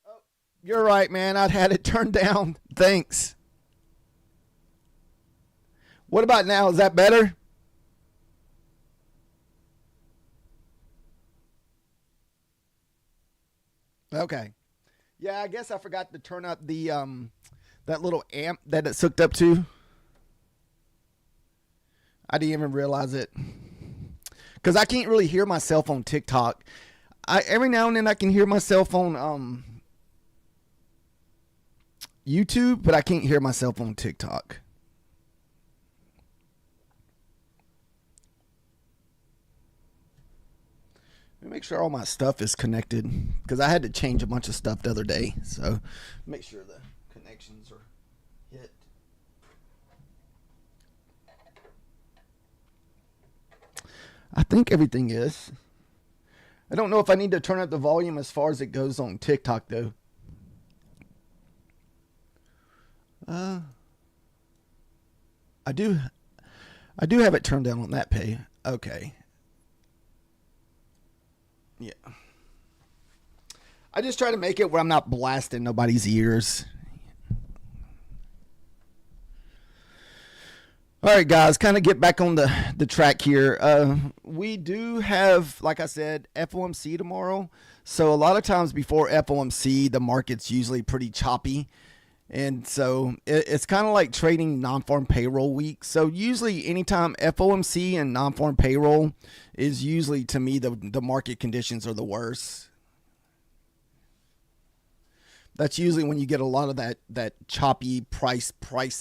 Oh, you're right, man. I'd had it turned down. Thanks. What about now? Is that better? Okay. Yeah, I guess I forgot to turn up the that little amp that it's hooked up to. I didn't even realize it because I can't really hear myself on TikTok. I every now and then I can hear myself on YouTube, but I can't hear myself on TikTok. Let me make sure all my stuff is connected because I had to change a bunch of stuff the other day. So make sure the connections are hit. I think everything is. I don't know if I need to turn up the volume as far as it goes on TikTok though. Uh, I do. I do have it turned down on that pay. Okay. Yeah. I just try to make it where I'm not blasting nobody's ears. All right, guys, kind of get back on the track here. We do have, like I said, FOMC tomorrow. So a lot of times before FOMC, the market's usually pretty choppy. And so it's kind of like trading non-farm payroll week. So usually anytime FOMC and non-farm payroll is usually, to me, the market conditions are the worst. That's usually when you get a lot of that choppy price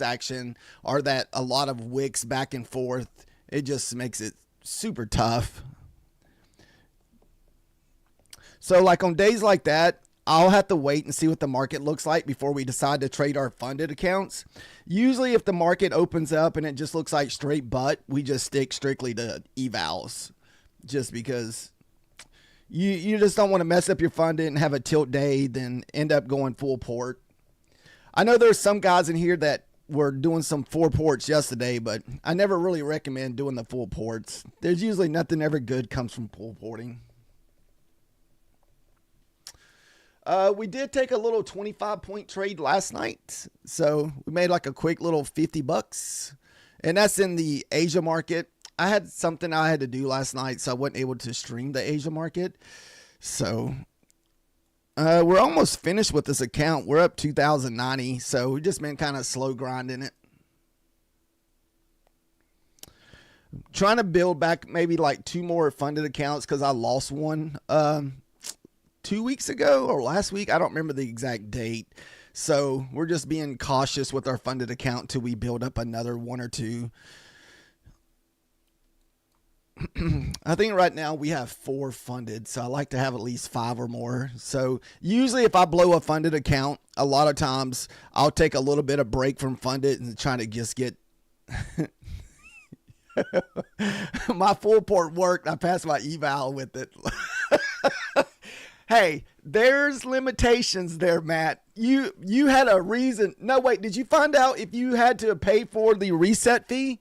action or that a lot of wicks back and forth. It just makes it super tough. So like on days like that, I'll have to wait and see what the market looks like before we decide to trade our funded accounts. Usually if the market opens up and it just looks like straight butt, we just stick strictly to evals just because you just don't want to mess up your funded and have a tilt day, then end up going full port. I know there's some guys in here that were doing some full ports yesterday, but I never really recommend doing the full ports. There's usually nothing ever good comes from full porting. We did take a little 25-point trade last night. So we made like a quick little 50 bucks. And that's in the Asia market. I had something I had to do last night, so I wasn't able to stream the Asia market. So we're almost finished with this account. We're up 2,090. So we've just been kind of slow grinding it. Trying to build back maybe like 2 more funded accounts because I lost one 2 weeks ago or last week. I don't remember the exact date. So we're just being cautious with our funded account till we build up another 1 or 2. I think right now we have 4 funded. So I like to have at least 5 or more. So usually if I blow a funded account, a lot of times I'll take a little bit of break from funded and try to just get my full port worked. I passed my eval with it. Hey, there's limitations there, Matt. You had a reason. No, wait, did you find out if you had to pay for the reset fee?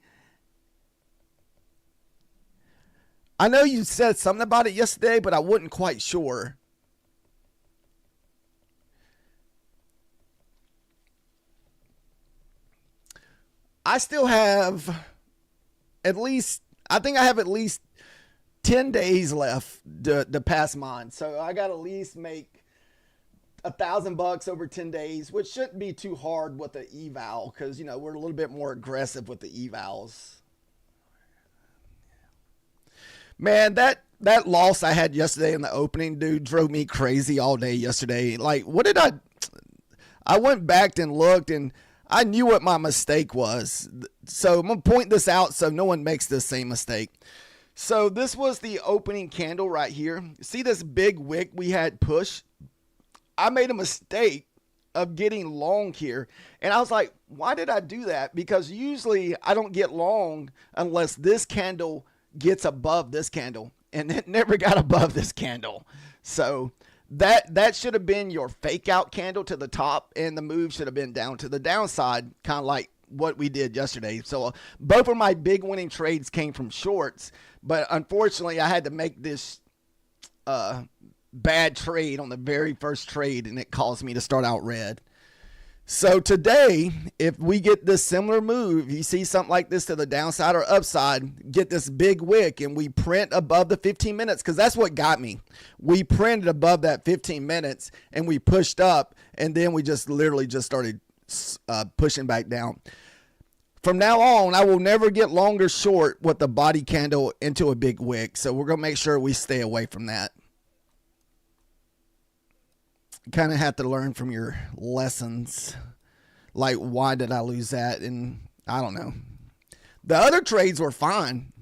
I know you said something about it yesterday, but I wasn't quite sure. I still have at least, I think I have at least 10 days left to pass mine. So I got to at least make $1,000 over 10 days, which shouldn't be too hard with the eval because, you know, we're a little bit more aggressive with the evals. Man, that loss I had yesterday in the opening, dude, drove me crazy all day yesterday. Like, what did I went back and looked and I knew what my mistake was. So I'm going to point this out so no one makes the same mistake. So this was the opening candle right here. See this big wick we had push? I made a mistake of getting long here. And I was like, why did I do that? Because usually I don't get long unless this candle gets above this candle. And it never got above this candle. So that should have been your fake out candle to the top. And the move should have been down to the downside, kind of like what we did yesterday. So both of my big winning trades came from shorts. But unfortunately, I had to make this bad trade on the very first trade, and it caused me to start out red. So today, if we get this similar move, you see something like this to the downside or upside, get this big wick, and we print above the 15 minutes, because that's what got me. We printed above that 15 minutes, and we pushed up, and then we just literally just started pushing back down. From now on, I will never get longer short with the body candle into a big wick, so we're going to make sure we stay away from that. Kind of have to learn from your lessons. Like, why did I lose that? And I don't know. The other trades were fine.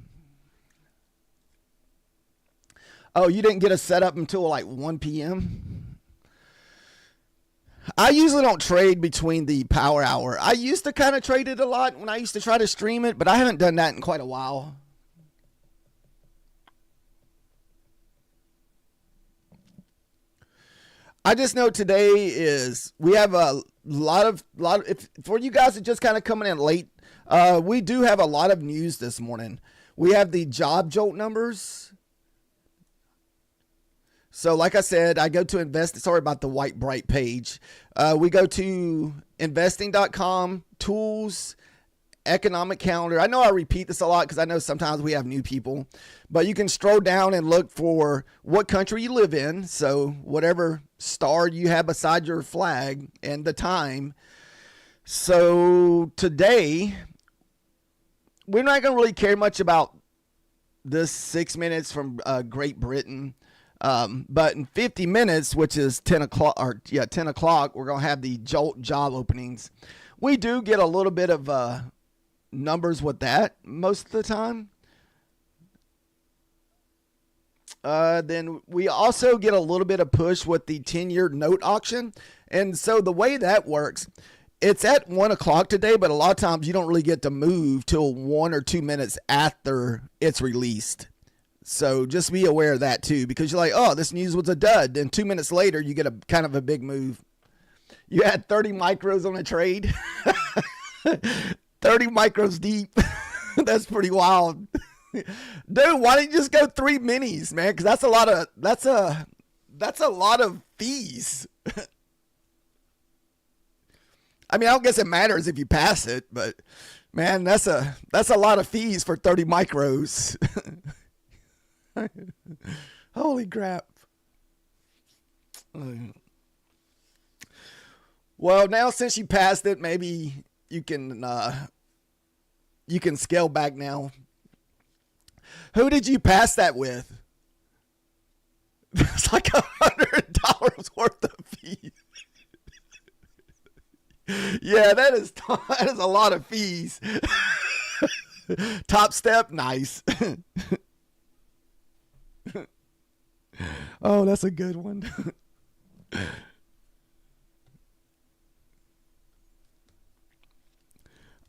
Oh, you didn't get a setup until like 1 p.m.? I usually don't trade between the power hour. I used to kind of trade it a lot when I used to try to stream it, but I haven't done that in quite a while. I just know today is we have a lot of if for you guys that just kind of coming in late, we do have a lot of news this morning. We have the job jolt numbers. So like I said, I go to invest. Sorry about the white bright page. We go to investing.com, tools, economic calendar. I know I repeat this a lot because I know sometimes we have new people, but you can scroll down and look for what country you live in. So whatever star you have beside your flag and the time. So today, we're not going to really care much about this 6 minutes from Great Britain. But in 50 minutes, which is 10 o'clock, we're going to have the jolt job openings. We do get a little bit of numbers with that most of the time. Then we also get a little bit of push with the 10-year note auction. And so the way that works, it's at 1 o'clock today, but a lot of times you don't really get to move till 1 or 2 minutes after it's released. So just be aware of that too, because you're like, oh, this news was a dud. Then 2 minutes later, you get a kind of a big move. You had 30 micros on a trade. 30 micros deep. That's pretty wild. Dude, why don't you just go 3 minis, man? Because that's a lot of fees. I mean, I don't guess it matters if you pass it, but man, that's a lot of fees for 30 micros. Holy crap. Well, now since you passed it, maybe you can scale back now. Who did you pass that with? It's like $100 worth of fees. Yeah, that is a lot of fees. Top step, nice. Oh, that's a good one.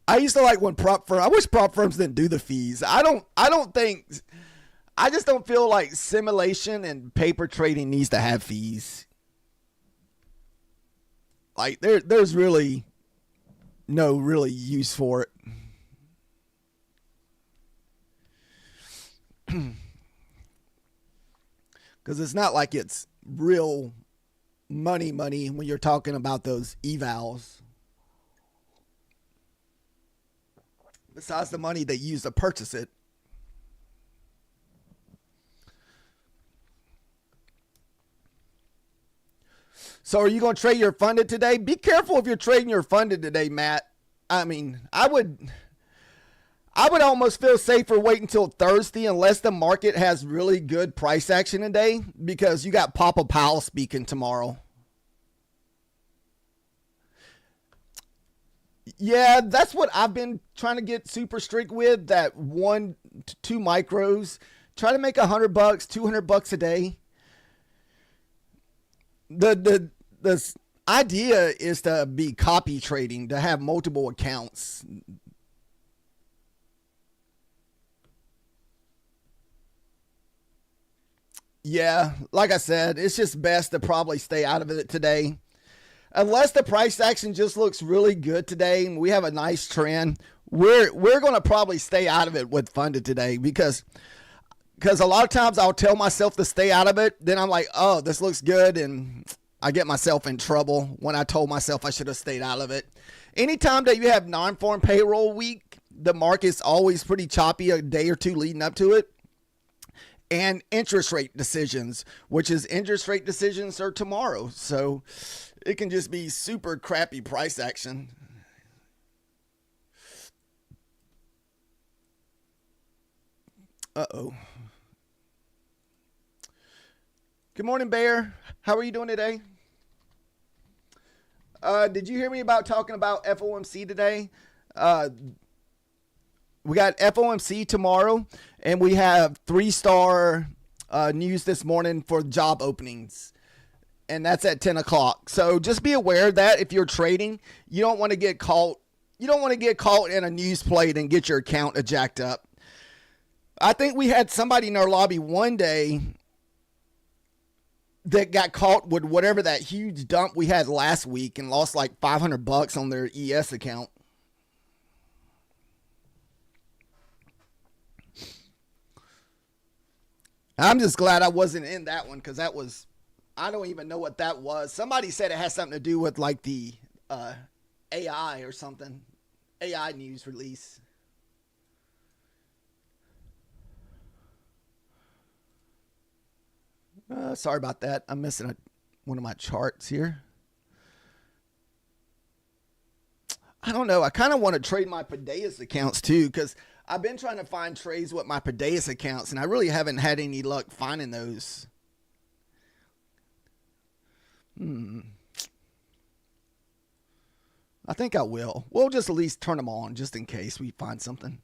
I used to like when I wish prop firms didn't do the fees. I just don't feel like simulation and paper trading needs to have fees. Like there's really no really use for it. Because it's not like it's real money when you're talking about those evals. Besides the money they use to purchase it. So are you going to trade your funded today? Be careful if you're trading your funded today, Matt. I mean, I would almost feel safer waiting until Thursday unless the market has really good price action today, because you got Papa Powell speaking tomorrow. Yeah, that's what I've been trying to get super strict with, that 1 to 2 micros. Try to make $100, $200 a day. The idea is to be copy trading, to have multiple accounts. Yeah, like I said, it's just best to probably stay out of it today. Unless the price action just looks really good today and we have a nice trend, we're going to probably stay out of it with funded today, because because a lot of times I'll tell myself to stay out of it. Then I'm like, oh, this looks good. And I get myself in trouble when I told myself I should have stayed out of it. Anytime that you have non-farm payroll week, the market's always pretty choppy a day or two leading up to it. And interest rate decisions, which is interest rate decisions are tomorrow. So it can just be super crappy price action. Uh-oh. Good morning, Bear. How are you doing today? Did you hear me about talking about FOMC today? We got FOMC tomorrow, and we have 3-star news this morning for job openings, and that's at 10 o'clock. So just be aware that if you're trading, you don't want to get caught. You don't want to get caught in a news plate and get your account jacked up. I think we had somebody in our lobby one day that got caught with whatever that huge dump we had last week and lost like $500 on their ES account. I'm just glad I wasn't in that one because that was, I don't even know what that was. Somebody said it has something to do with like the AI or something. AI news release. Sorry about that. I'm missing one of my charts here. I don't know. I kind of want to trade my Padeas accounts too because I've been trying to find trades with my Padeas accounts and I really haven't had any luck finding those. I think I will. We'll just at least turn them on just in case we find something.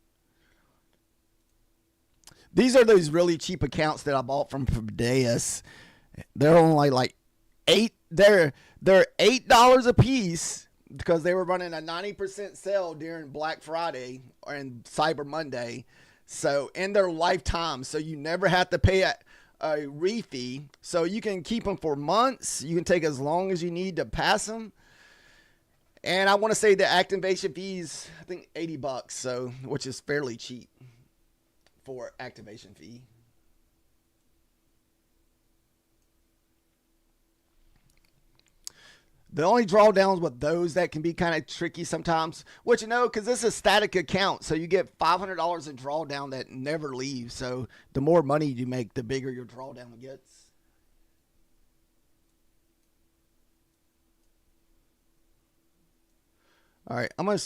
These are those really cheap accounts that I bought from Padeas. They're only like they're $8 a piece because they were running a 90% sale during Black Friday and Cyber Monday. So in their lifetime, so you never have to pay a refee. So you can keep them for months. You can take as long as you need to pass them. And I want to say the activation fees, I think $80, so which is fairly cheap for activation fee. The only drawdowns with those that can be kind of tricky sometimes, which because this is a static account, so you get $500 in drawdown that never leaves. So the more money you make, the bigger your drawdown gets. All right, I'm gonna.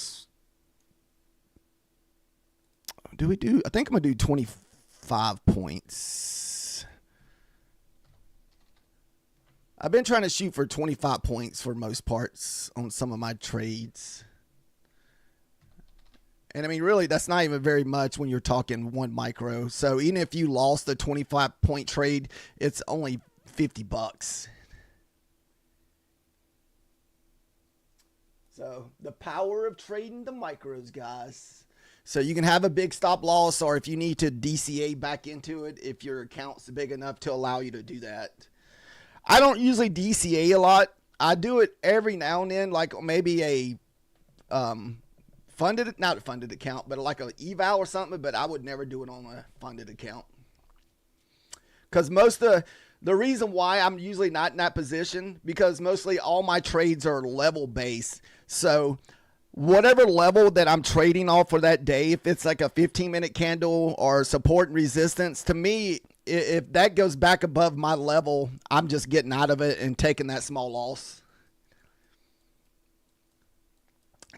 I think I'm going to do 25 points. I've been trying to shoot for 25 points for most parts on some of my trades. And I mean, really, that's not even very much when you're talking one micro. So even if you lost a 25 point trade, it's only $50. So the power of trading the micros, guys. So you can have a big stop loss, or if you need to DCA back into it, if your account's big enough to allow you to do that. I don't usually DCA a lot. I do it every now and then, like maybe a not a funded account, but like an eval or something, but I would never do it on a funded account. Because most of the reason why I'm usually not in that position, because mostly all my trades are level based. So whatever level that I'm trading off for that day, if it's like a 15-minute candle or support and resistance, to me, if that goes back above my level, I'm just getting out of it and taking that small loss.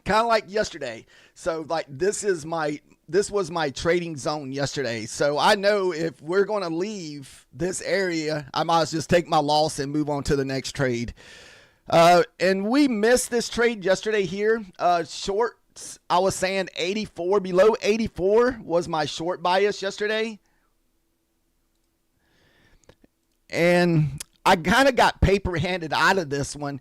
Kind of like yesterday. So like this was my trading zone yesterday. So I know if we're going to leave this area, I might as well just take my loss and move on to the next trade. And we missed this trade yesterday here. Shorts, I was saying 84, below 84 was my short bias yesterday. And I kind of got paper handed out of this one.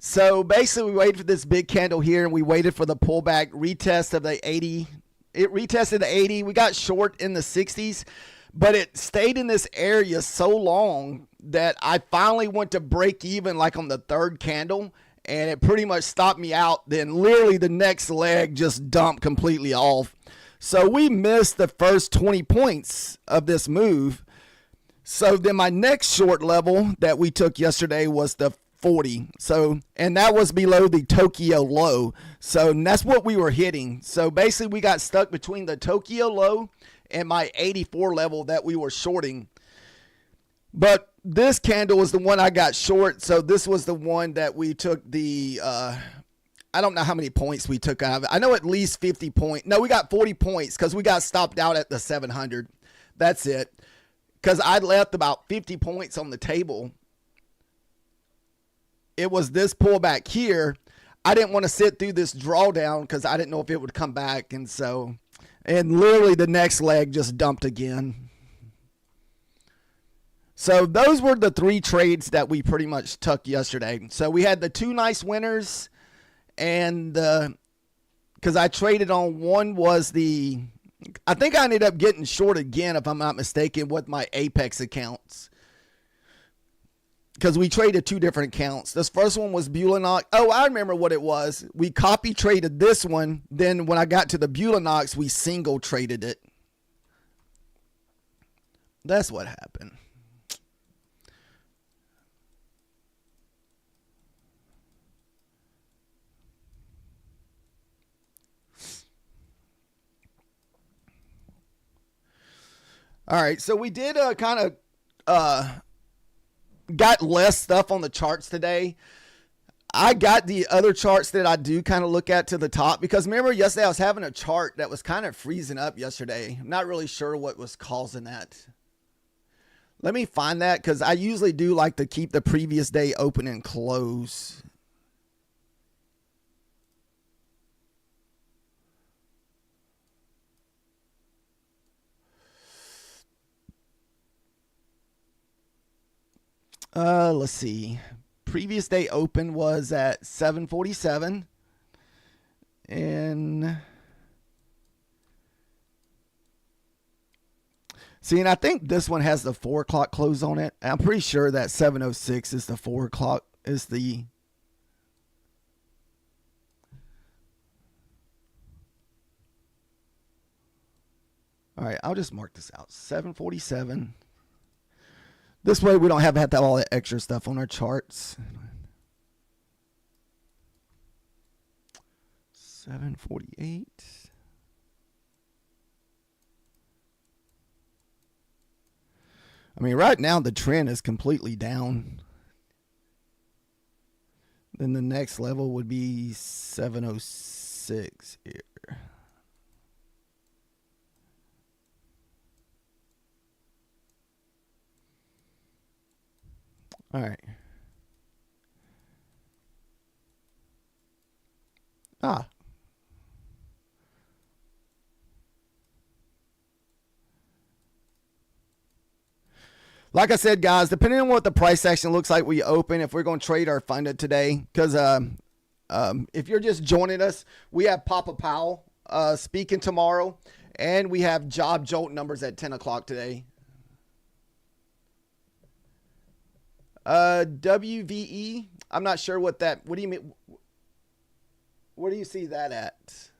So basically we waited for this big candle here and we waited for the pullback retest of the 80. It retested the 80. We got short in the 60s, but it stayed in this area so long that I finally went to break even like on the third candle, and it pretty much stopped me out. Then literally the next leg just dumped completely off. So we missed the first 20 points of this move. So then my next short level that we took yesterday was the 40. So, and that was below the Tokyo low. So that's what we were hitting. So basically we got stuck between the Tokyo low and my 84 level that we were shorting. But this candle was the one I got short. So this was the one that we took the, I don't know how many points we took out of it. I know at least 50 points. No, we got 40 points because we got stopped out at the 700. That's it. Because I left about 50 points on the table. It was this pullback here. I didn't want to sit through this drawdown because I didn't know if it would come back. And so, and literally the next leg just dumped again. So those were the 3 trades that we pretty much took yesterday. So we had the 2 nice winners. And because I traded on one was the, I think I ended up getting short again, if I'm not mistaken, with my Apex accounts. Because we traded 2 different accounts. This first one was Bulanox. Oh, I remember what it was. We copy traded this one. Then when I got to the Bulanox, we single traded it. That's what happened. All right, so we did kind of got less stuff on the charts today. I got the other charts that I do kind of look at to the top because remember yesterday I was having a chart that was kind of freezing up yesterday. I'm not really sure what was causing that. Let me find that because I usually do like to keep the previous day open and close. Let's see. Previous day open was at 747. And see, and I think this one has the 4 o'clock close on it. I'm pretty sure that 706 is the 4 o'clock is the. All right, I'll just mark this out. 747. This way we don't have to have all that extra stuff on our charts. 748. I mean, right now the trend is completely down. Then the next level would be 706 here. All right. Like I said, guys, depending on what the price action looks like we open, if we're going to trade or fund it today, because if you're just joining us, we have Papa Powell speaking tomorrow, and we have job jolt numbers at 10 o'clock today. WVE, I'm not sure what that, what do you mean? Where do you see that at?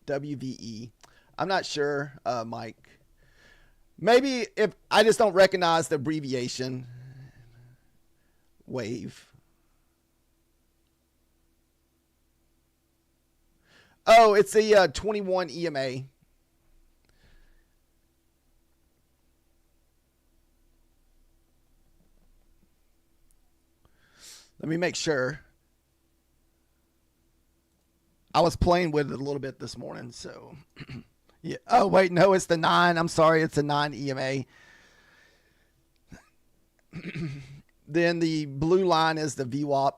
WVE. I'm not sure, Mike. Maybe if I just don't recognize the abbreviation. Wave. Oh, it's the 21 EMA. Let me make sure. I was playing with it a little bit this morning, so yeah. Oh wait, no, it's the 9. I'm sorry, it's a 9 EMA. Then the blue line is the VWAP.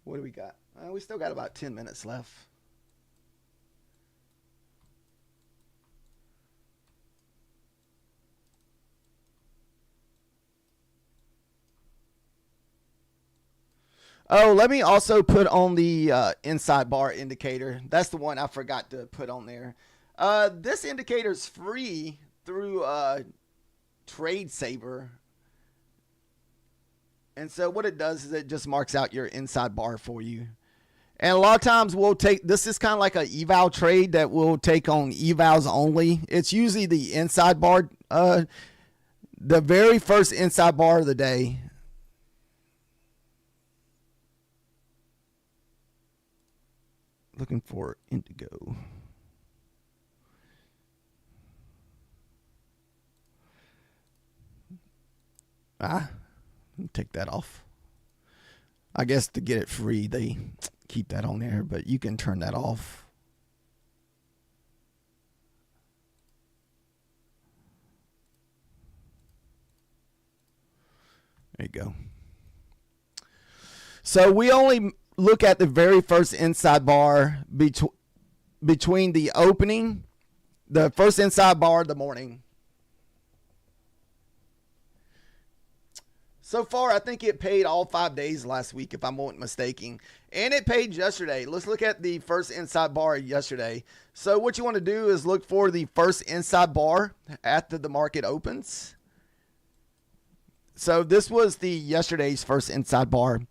What do we got? We still got about 10 minutes left. Oh, let me also put on the inside bar indicator. That's the one I forgot to put on there. This indicator is free through Trade Saver. And so what it does is it just marks out your inside bar for you. And a lot of times we'll take, this is kind of like an eval trade that we'll take on evals only. It's usually the inside bar, the very first inside bar of the day. Looking for indigo. Take that off. I guess to get it free, they keep that on there, but you can turn that off. There you go. So we only look at the very first inside bar between the opening, the first inside bar of the morning. So far, I think it paid all 5 days last week, if I wasn't mistaken. And it paid yesterday. Let's look at the first inside bar yesterday. So what you want to do is look for the first inside bar after the market opens. So this was the yesterday's first inside bar.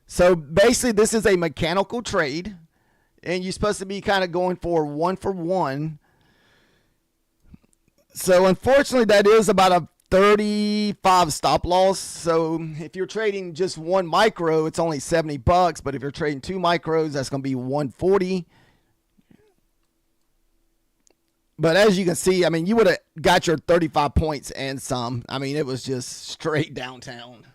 So basically, this is a mechanical trade. And you're supposed to be kind of going for one. So unfortunately, that is about a 35 stop loss. So if you're trading just one micro, it's only $70. But if you're trading 2 micros, that's going to be $140. But as you can see, I mean, you would have got your 35 points and some. I mean, it was just straight downtown.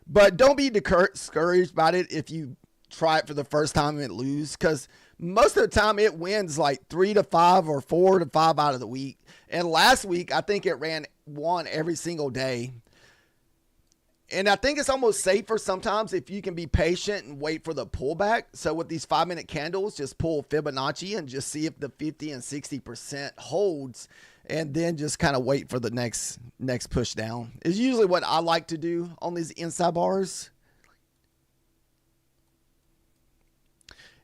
But don't be discouraged about it if you try it for the first time and it lose, because most of the time it wins like 3 to 5 or 4 to 5 out of the week. And last week, I think it ran 1 every single day. And I think it's almost safer sometimes if you can be patient and wait for the pullback. So with these 5-minute candles, just pull Fibonacci and just see if the 50 and 60% holds, and then just kind of wait for the next push down. Is usually what I like to do on these inside bars.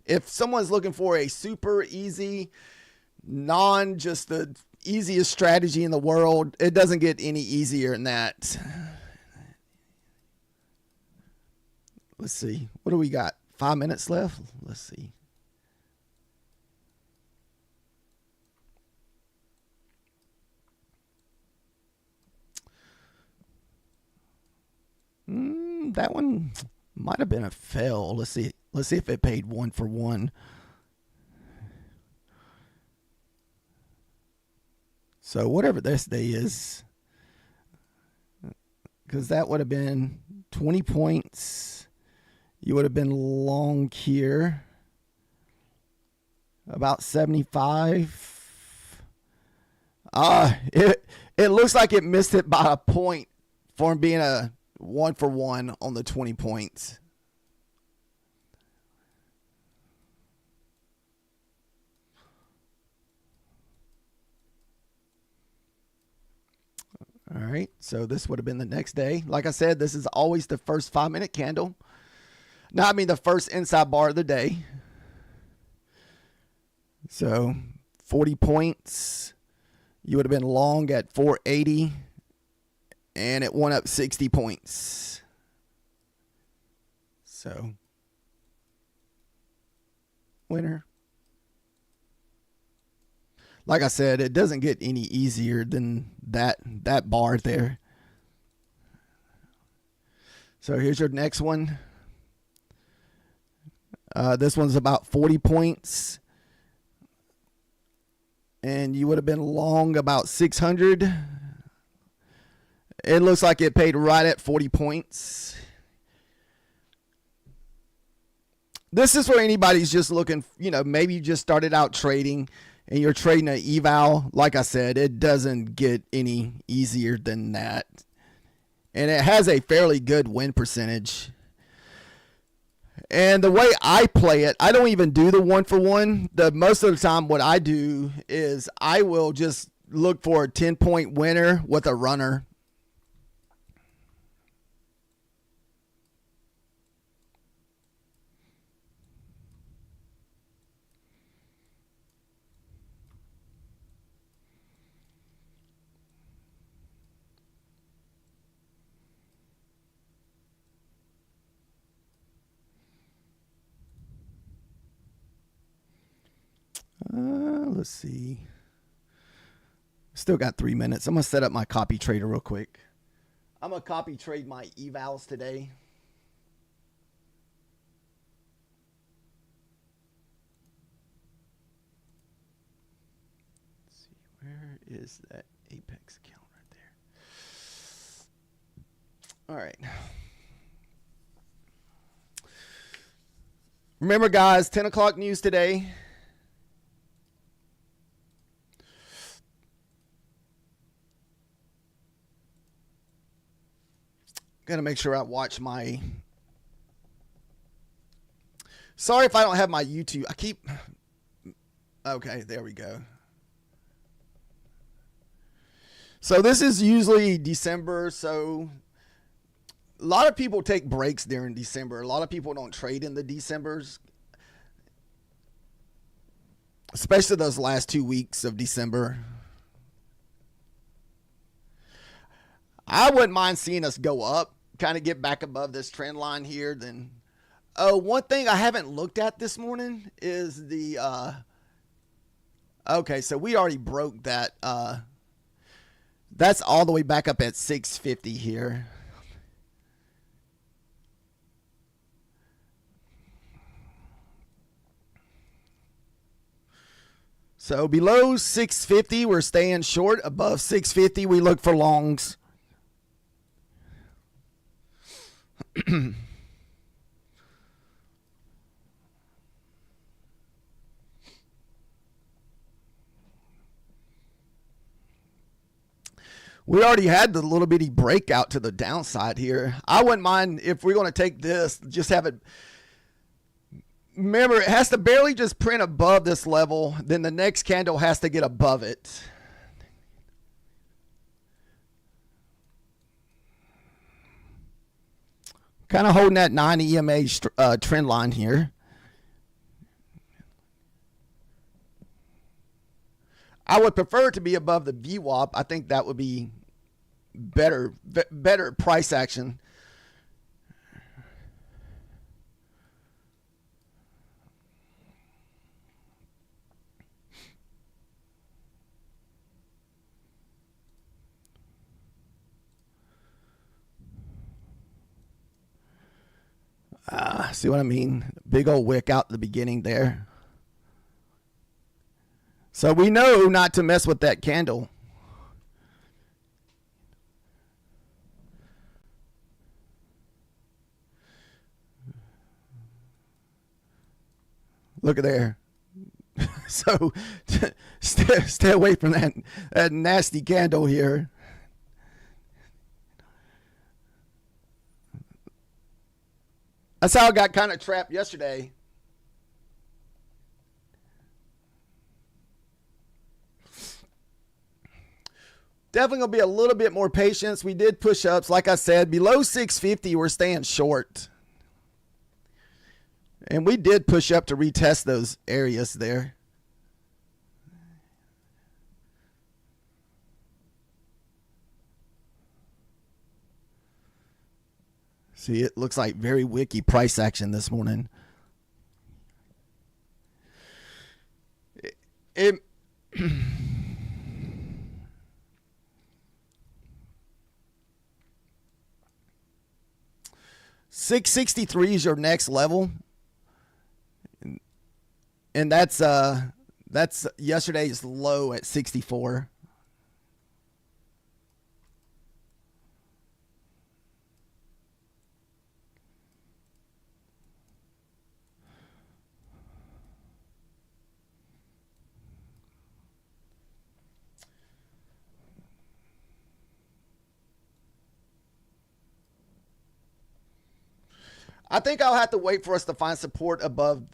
If someone's looking for a super easy, just the easiest strategy in the world, it doesn't get any easier than that. Let's see. What do we got? 5 minutes left? Let's see. That one might have been a fail. Let's see. Let's see if it paid 1 for 1. So whatever this day is, because that would have been 20 points. You would have been long here. About 75. It looks like it missed it by a point for being a 1 for 1 on the 20 points. All right, so this would have been the next day. Like I said, this is always the first 5-minute candle. Now, I mean the first inside bar of the day. So 40 points. You would have been long at 480. And it went up 60 points. So, winner. Like I said, it doesn't get any easier than that bar there. So here's your next one. This one's about 40 points. And you would have been long about 600. It looks like it paid right at 40 points. This is where anybody's just looking, maybe you just started out trading and you're trading an eval. Like I said, it doesn't get any easier than that. And it has a fairly good win percentage. And the way I play it, I don't even do the 1 for 1. Most of the time what I do is I will just look for a 10-point winner with a runner. Let's see. Still got 3 minutes. I'm going to set up my copy trader real quick. I'm going to copy trade my evals today. Let's see, where is that Apex account right there? All right. Remember, guys, 10 o'clock news today. Got to make sure I watch my... Sorry if I don't have my YouTube. I keep... Okay, there we go. So this is usually December, so a lot of people take breaks during December. A lot of people don't trade in the Decembers, especially those last 2 weeks of December. I wouldn't mind seeing us go up, kind of get back above this trend line here. Then, one thing I haven't looked at this morning is the, okay, so we already broke that. That's all the way back up at 650 here. So below 650, we're staying short. Above 650, we look for longs. We already had the little bitty breakout to the downside here. I wouldn't mind if we're going to take this, just have it. Remember, it has to barely just print above this level. Then the next candle has to get above it. Kind of holding that 9 EMA trend line here. I would prefer it to be above the VWAP. I think that would be better price action. See what I mean? Big old wick out the beginning there. So we know not to mess with that candle. Look at there. So stay away from that nasty candle here. That's how I got kind of trapped yesterday. Definitely going to be a little bit more patience. We did push ups. Like I said, below 650, we're staying short. And we did push up to retest those areas there. See, it looks like very wicky price action this morning. It 663 is your next level. And that's yesterday's low at 64. I think I'll have to wait for us to find support above,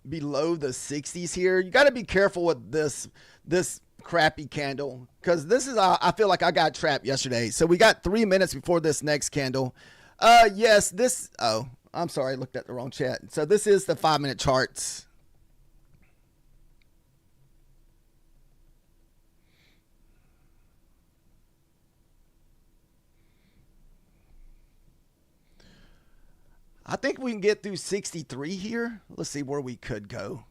below the 60s here. You got to be careful with this crappy candle, because this is, I feel like I got trapped yesterday. So we got 3 minutes before this next candle. Yes, this, oh, I'm sorry, I looked at the wrong chat. So this is the 5-minute charts. I think we can get through 63 here. Let's see where we could go.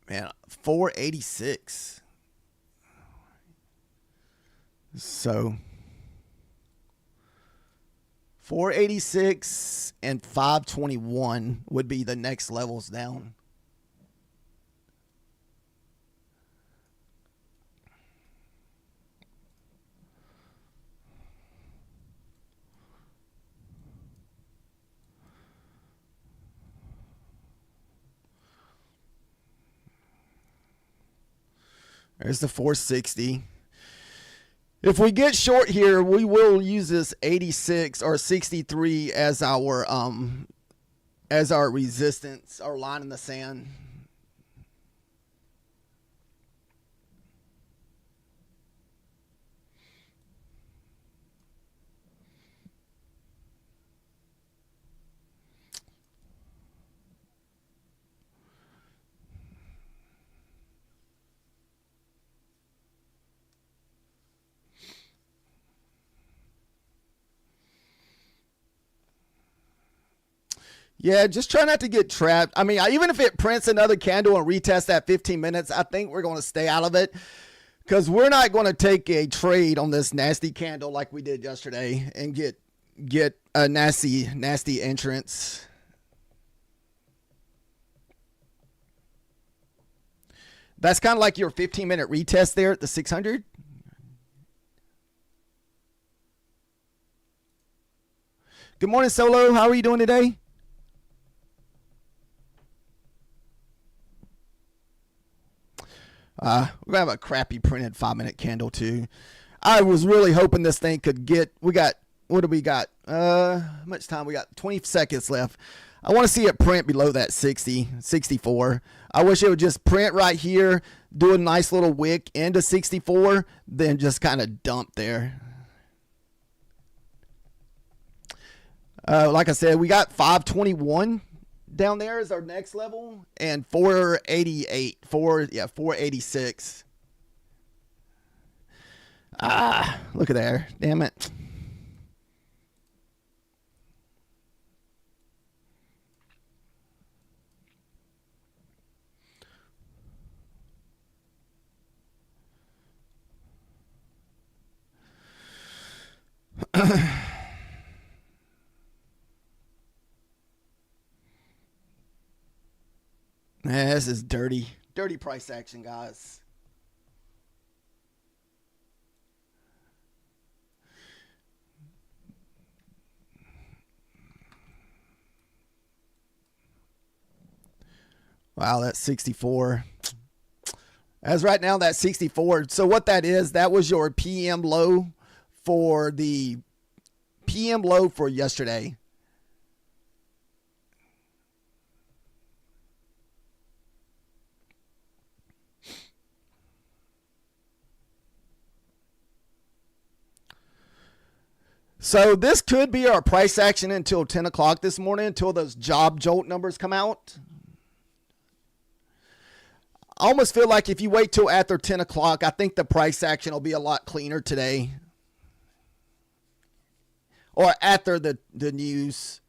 Man, 486. So 486 and 521 would be the next levels down. There's the 460. If we get short here, we will use this 86 or 63 as our resistance, our line in the sand. Yeah, just try not to get trapped. I mean, even if it prints another candle and retests that 15 minutes, I think we're going to stay out of it because we're not going to take a trade on this nasty candle like we did yesterday and get a nasty entrance. That's kind of like your 15-minute retest there at the 600. Good morning, Solo. How are you doing today? We're going to have a crappy printed 5-minute candle too. I was really hoping this thing could get, what do we got? How much time? We got 20 seconds left. I want to see it print below that 60, 64. I wish it would just print right here, do a nice little wick into 64, then just kind of dump there. Like I said, we got 521 down there is our next level, and 488, 486. Look at there. Damn it. Man, this is dirty price action, guys. Wow, that's 64. As right now, that's 64. So what that is, that was your PM low for the PM low for yesterday. So this could be our price action until 10 o'clock this morning, until those job jolt numbers come out. I almost feel like if you wait till after 10 o'clock, I think the price action will be a lot cleaner today. Or after the news.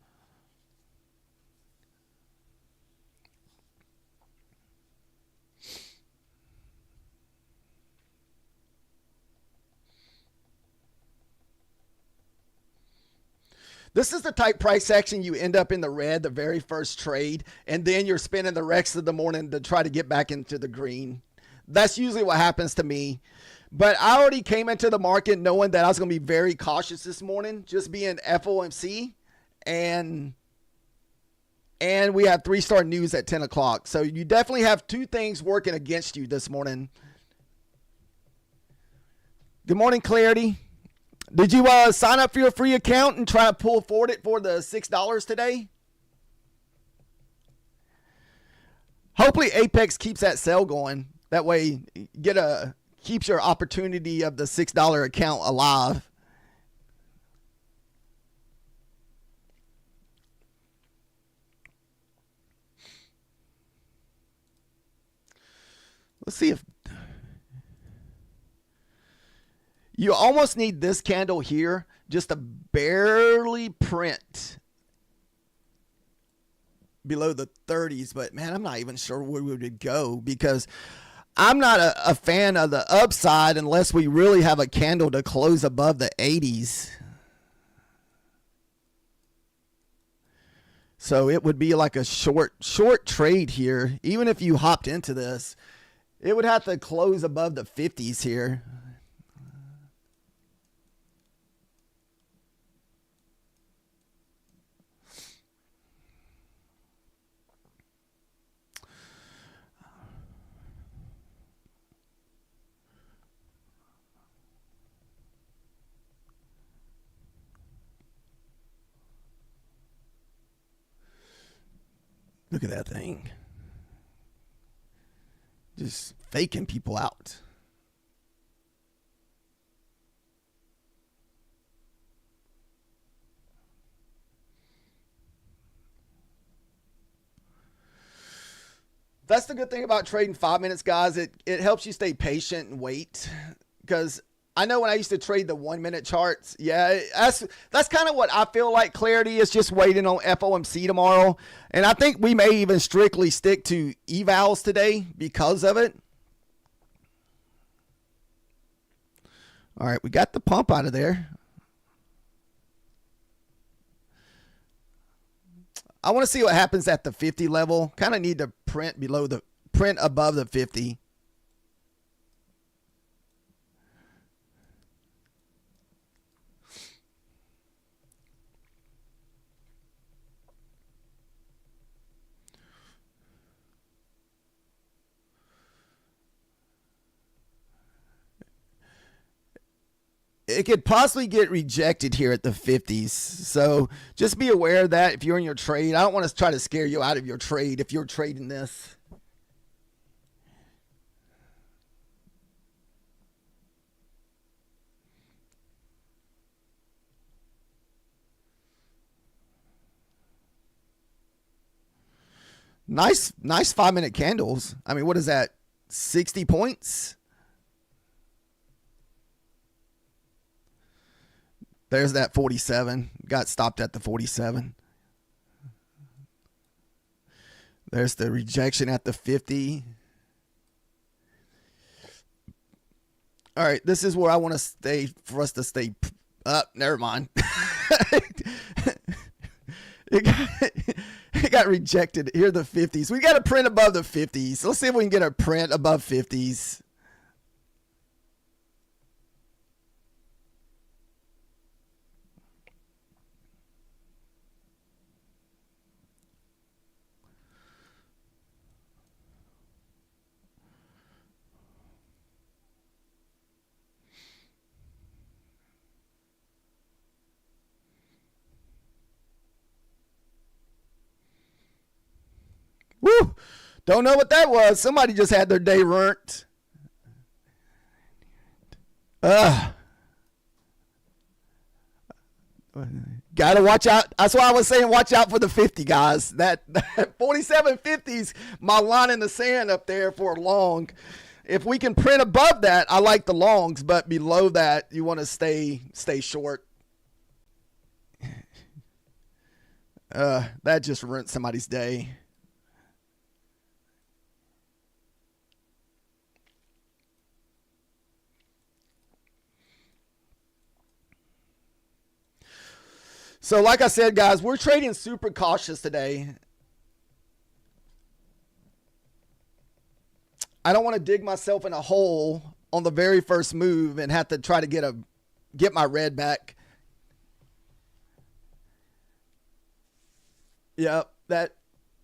This is the type price action you end up in the red the very first trade, and then you're spending the rest of the morning to try to get back into the green. That's usually what happens to me. But I already came into the market knowing that I was going to be very cautious this morning, just being FOMC, and we have 3-star news at 10 o'clock. So you definitely have two things working against you this morning. Good morning, Clarity. Did you sign up for your free account and try to pull forward it for the $6 today? Hopefully Apex keeps that sale going. That way keeps your opportunity of the $6 account alive. Let's see if you almost need this candle here just to barely print below the 30s, but man, I'm not even sure where we would go because I'm not a fan of the upside unless we really have a candle to close above the 80s. So it would be like a short trade here. Even if you hopped into this, it would have to close above the 50s here. Look at that thing. Just faking people out. That's the good thing about trading 5 minutes, guys. It helps you stay patient and wait. Because I know when I used to trade the 1 minute charts, yeah, that's kind of what I feel like clarity is, just waiting on FOMC tomorrow. And I think we may even strictly stick to evals today because of it. All right, we got the pump out of there. I want to see what happens at the 50 level. Kind of need to print above the 50. It could possibly get rejected here at the 50s. So just be aware of that if you're in your trade. I don't want to try to scare you out of your trade if you're trading this. Nice 5 minute candles. I mean, what is that? 60 points? There's that 47. Got stopped at the 47. There's the rejection at the 50. All right, this is where I want to stay, for us to stay up. Never mind. It got rejected. Here are the 50s. We got to print above the 50s. Let's see if we can get a print above 50s. Woo! Don't know what that was. Somebody just had their day ruined. Gotta watch out. That's why I was saying watch out for the 50, guys. That 47.50's my line in the sand up there for a long. If we can print above that, I like the longs, but below that, you want to stay short. That just ruined somebody's day. So like I said, guys, we're trading super cautious today. I don't want to dig myself in a hole on the very first move and have to try to get my red back. Yeah, that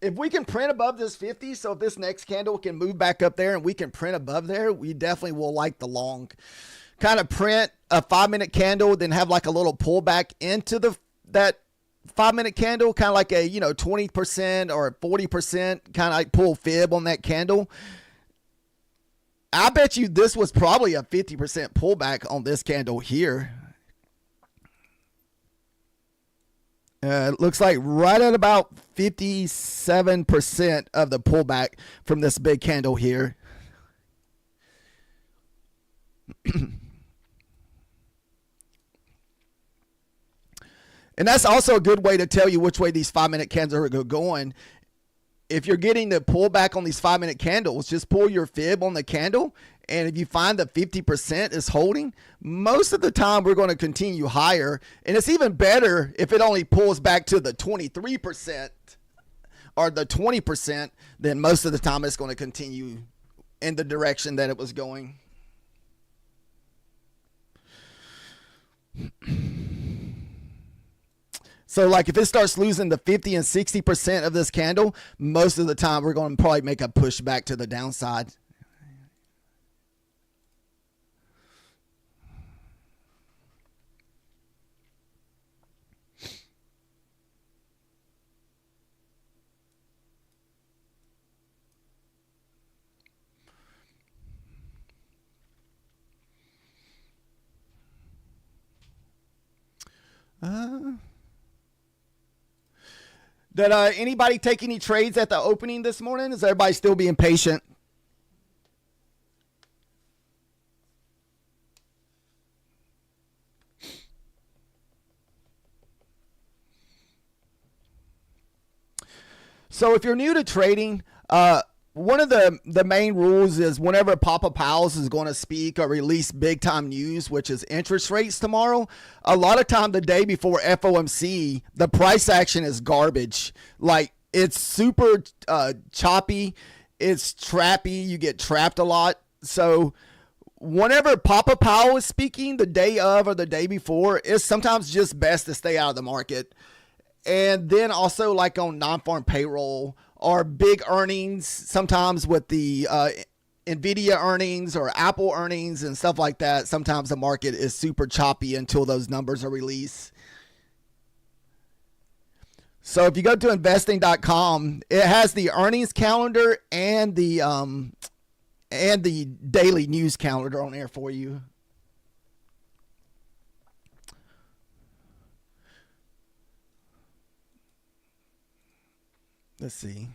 if we can print above this 50, so if this next candle can move back up there and we can print above there, we definitely will like the long. Kind of print a 5 minute candle, then have like a little pullback into that 5 minute candle, kind of like a 20% or 40%, kind of like pull fib on that candle. I bet you this was probably a 50% pullback on this candle here. It looks like right at about 57% of the pullback from this big candle here. And that's also a good way to tell you which way these 5 minute candles are going. if you're getting the pullback on these 5-minute candles, just pull your fib on the candle. And if you find that 50% is holding, most of the time we're going to continue higher. And it's even better if it only pulls back to the 23% or the 20%, then most of the time it's going to continue in the direction that it was going. So like if it starts losing the 50 and 60% of this candle, most of the time we're going to probably make a push back to the downside. Did anybody take any trades at the opening this morning? Is everybody still being patient? So if you're new to trading, one of the main rules is whenever Papa Powell's is going to speak or release big time news, which is interest rates tomorrow, a lot of time the day before FOMC, the price action is garbage. Like it's super choppy. It's trappy. You get trapped a lot. So whenever Papa Powell is speaking the day of or the day before, it's sometimes just best to stay out of the market. And then also like on non-farm payroll or big earnings, sometimes with the NVIDIA earnings or Apple earnings and stuff like that, sometimes the market is super choppy until those numbers are released. So if you go to investing.com, it has the earnings calendar and the daily news calendar on there for you. Let's see.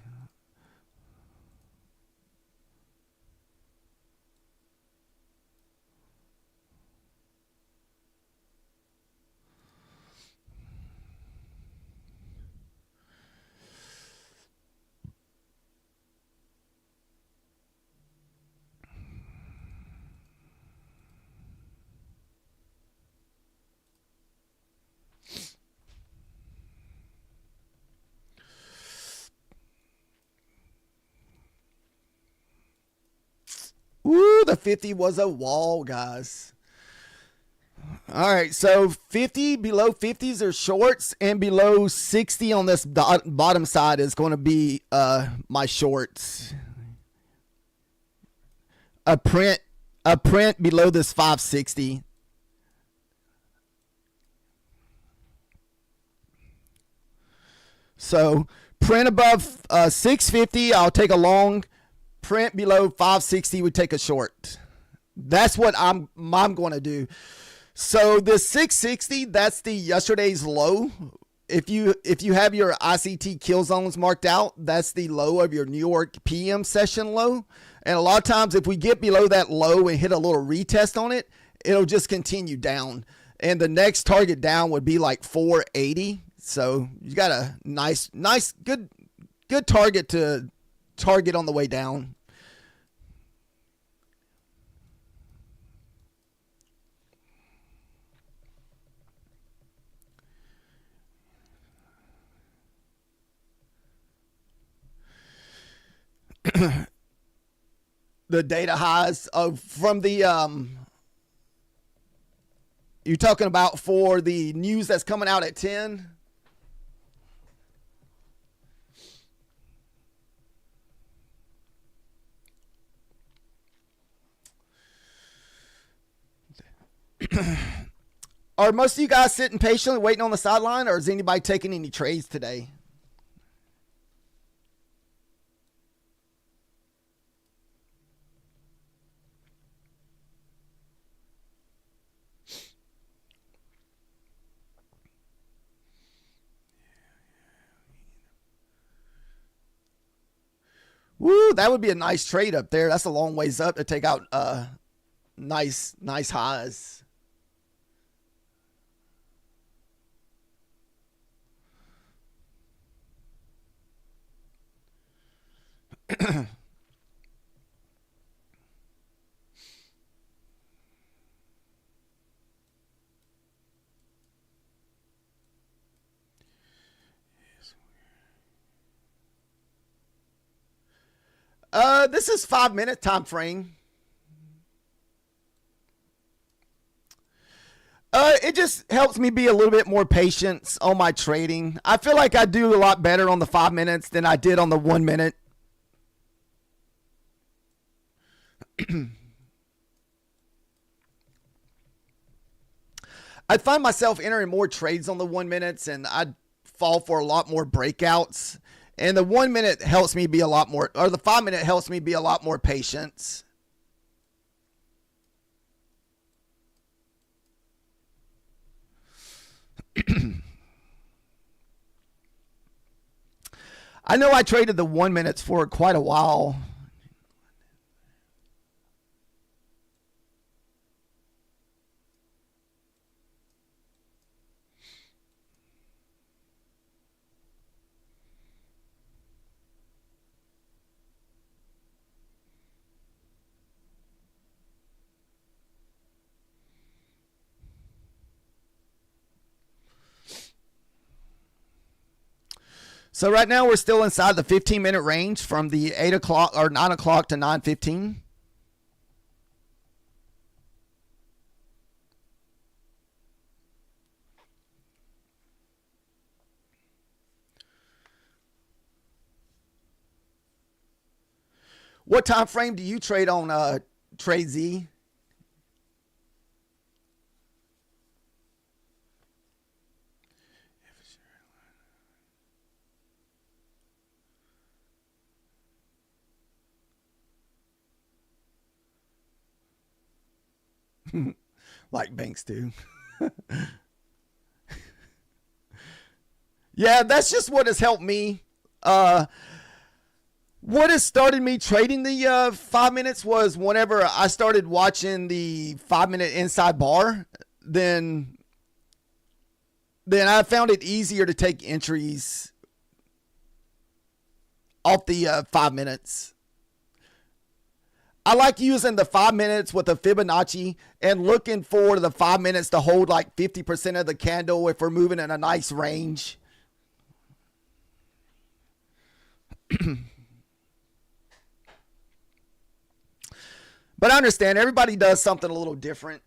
Ooh, the 50 was a wall, guys. All right, so 50, below 50s are shorts, and below 60 on this bottom side is going to be my shorts. A print below this 560. So print above 650, I'll take a long. Print below 560, we take a short. That's what I'm going to do. So the 660, that's the yesterday's low. If you have your ICT kill zones marked out, that's the low of your New York PM session low. And a lot of times if we get below that low and hit a little retest on it, it'll just continue down. And the next target down would be like 480. So you got a nice, good target to target on the way down. The data highs from the you're talking about for the news that's coming out at 10. Are most of you guys sitting patiently waiting on the sideline, or is anybody taking any trades today? Woo, that would be a nice trade up there. That's a long ways up to take out nice highs. This is 5 minute time frame. It just helps me be a little bit more patient on my trading. I feel like I do a lot better on the 5 minutes than I did on the 1 minute. I find myself entering more trades on the 1 minutes, and I fall for a lot more breakouts. And the 1 minute helps me be a lot more, or the 5 minute helps me be a lot more patient. I know I traded the 1 minutes for quite a while. So right now we're still inside the 15-minute range from the 8 o'clock or 9 o'clock to 9:15. What time frame do you trade on Trade Z? Like banks do. Yeah, that's just what has helped me. What has started me trading the 5 minutes was whenever I started watching the 5 minute inside bar, then I found it easier to take entries off the 5 minutes. I like using the 5 minutes with a Fibonacci and looking for the 5 minutes to hold like 50% of the candle if we're moving in a nice range. But I understand everybody does something a little different.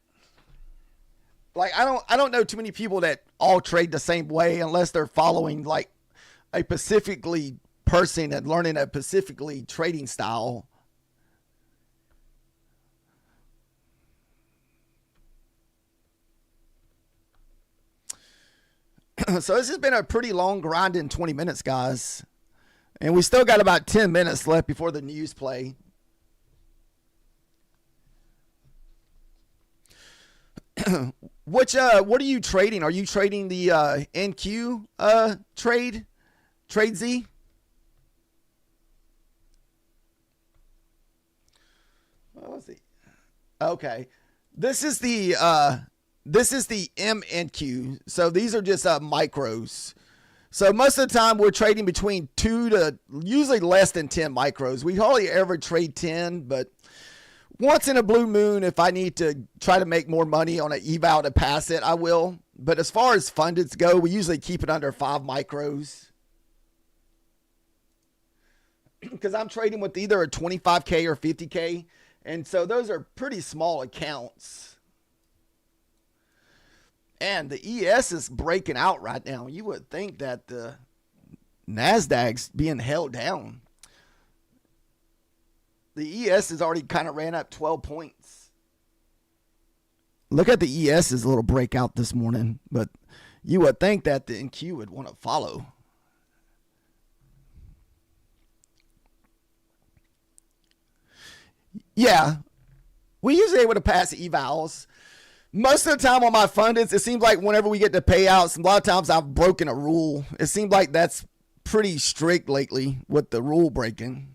Like I don't know too many people that all trade the same way unless they're following like a specifically person and learning a specifically trading style. So this has been a pretty long grind in 20 minutes, guys. And we still got about 10 minutes left before the news play. What are you trading? Are you trading the NQ trade Z? Well, let's see. Okay. This is the MNQ. So these are just micros. So most of the time we're trading between 2 to usually less than 10 micros. We hardly ever trade 10, but once in a blue moon, if I need to try to make more money on an eval to pass it, I will. But as far as fundeds go, we usually keep it under 5 micros. Because I'm trading with either a 25K or 50K. And so those are pretty small accounts. And the ES is breaking out right now. You would think that the NASDAQ's being held down. The ES has already kind of ran up 12 points. Look at the ES's little breakout this morning. But you would think that the NQ would want to follow. Yeah. We usually able to pass evals. Most of the time on my fundeds, it seems like whenever we get to payouts, a lot of times I've broken a rule. It seems like that's pretty strict lately with the rule breaking.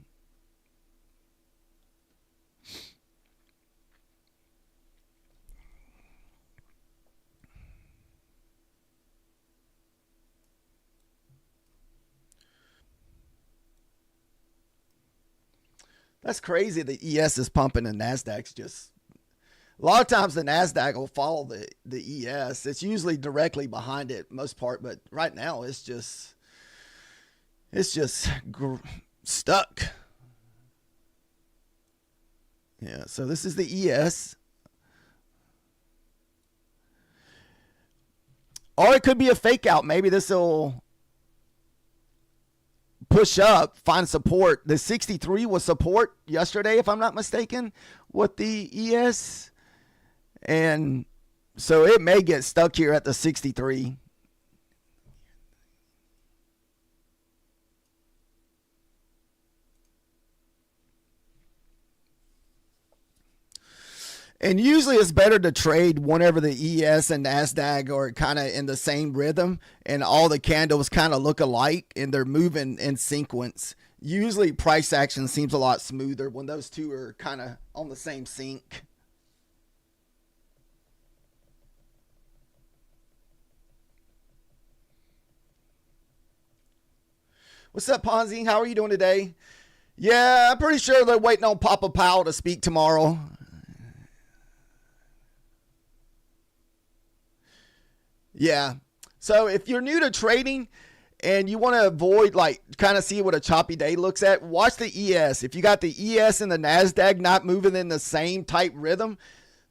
That's crazy. The ES is pumping and NASDAQ's just. A lot of times the NASDAQ will follow the ES. It's usually directly behind it most part, but right now it's just stuck. Yeah, so this is the ES. Or it could be a fake out. Maybe this will push up, find support. The 63 was support yesterday, if I'm not mistaken, with the ES. And so it may get stuck here at the 63. And usually it's better to trade whenever the ES and NASDAQ are kind of in the same rhythm and all the candles kind of look alike and they're moving in sequence. Usually price action seems a lot smoother when those two are kind of on the same sync. What's up, Ponzi? How are you doing today? Yeah, I'm pretty sure they're waiting on Papa Powell to speak tomorrow. Yeah. So if you're new to trading and you want to avoid, like, kind of see what a choppy day looks at, watch the ES. If you got the ES and the NASDAQ not moving in the same type rhythm,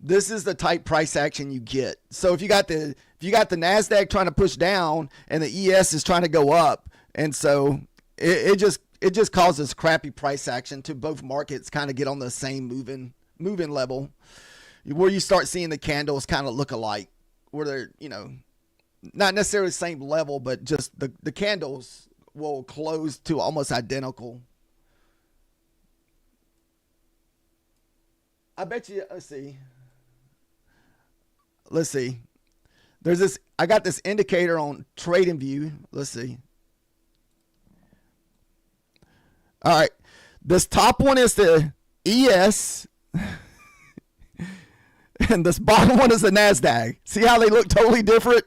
this is the type price action you get. So if you got the NASDAQ trying to push down and the ES is trying to go up, and so it just causes crappy price action to both markets kind of get on the same moving level, where you start seeing the candles kind of look alike, where they're, not necessarily the same level, but just the candles will close to almost identical. I bet you, let's see. There's this, I got this indicator on TradingView. Let's see. All right. This top one is the ES. And this bottom one is the NASDAQ. See how they look totally different?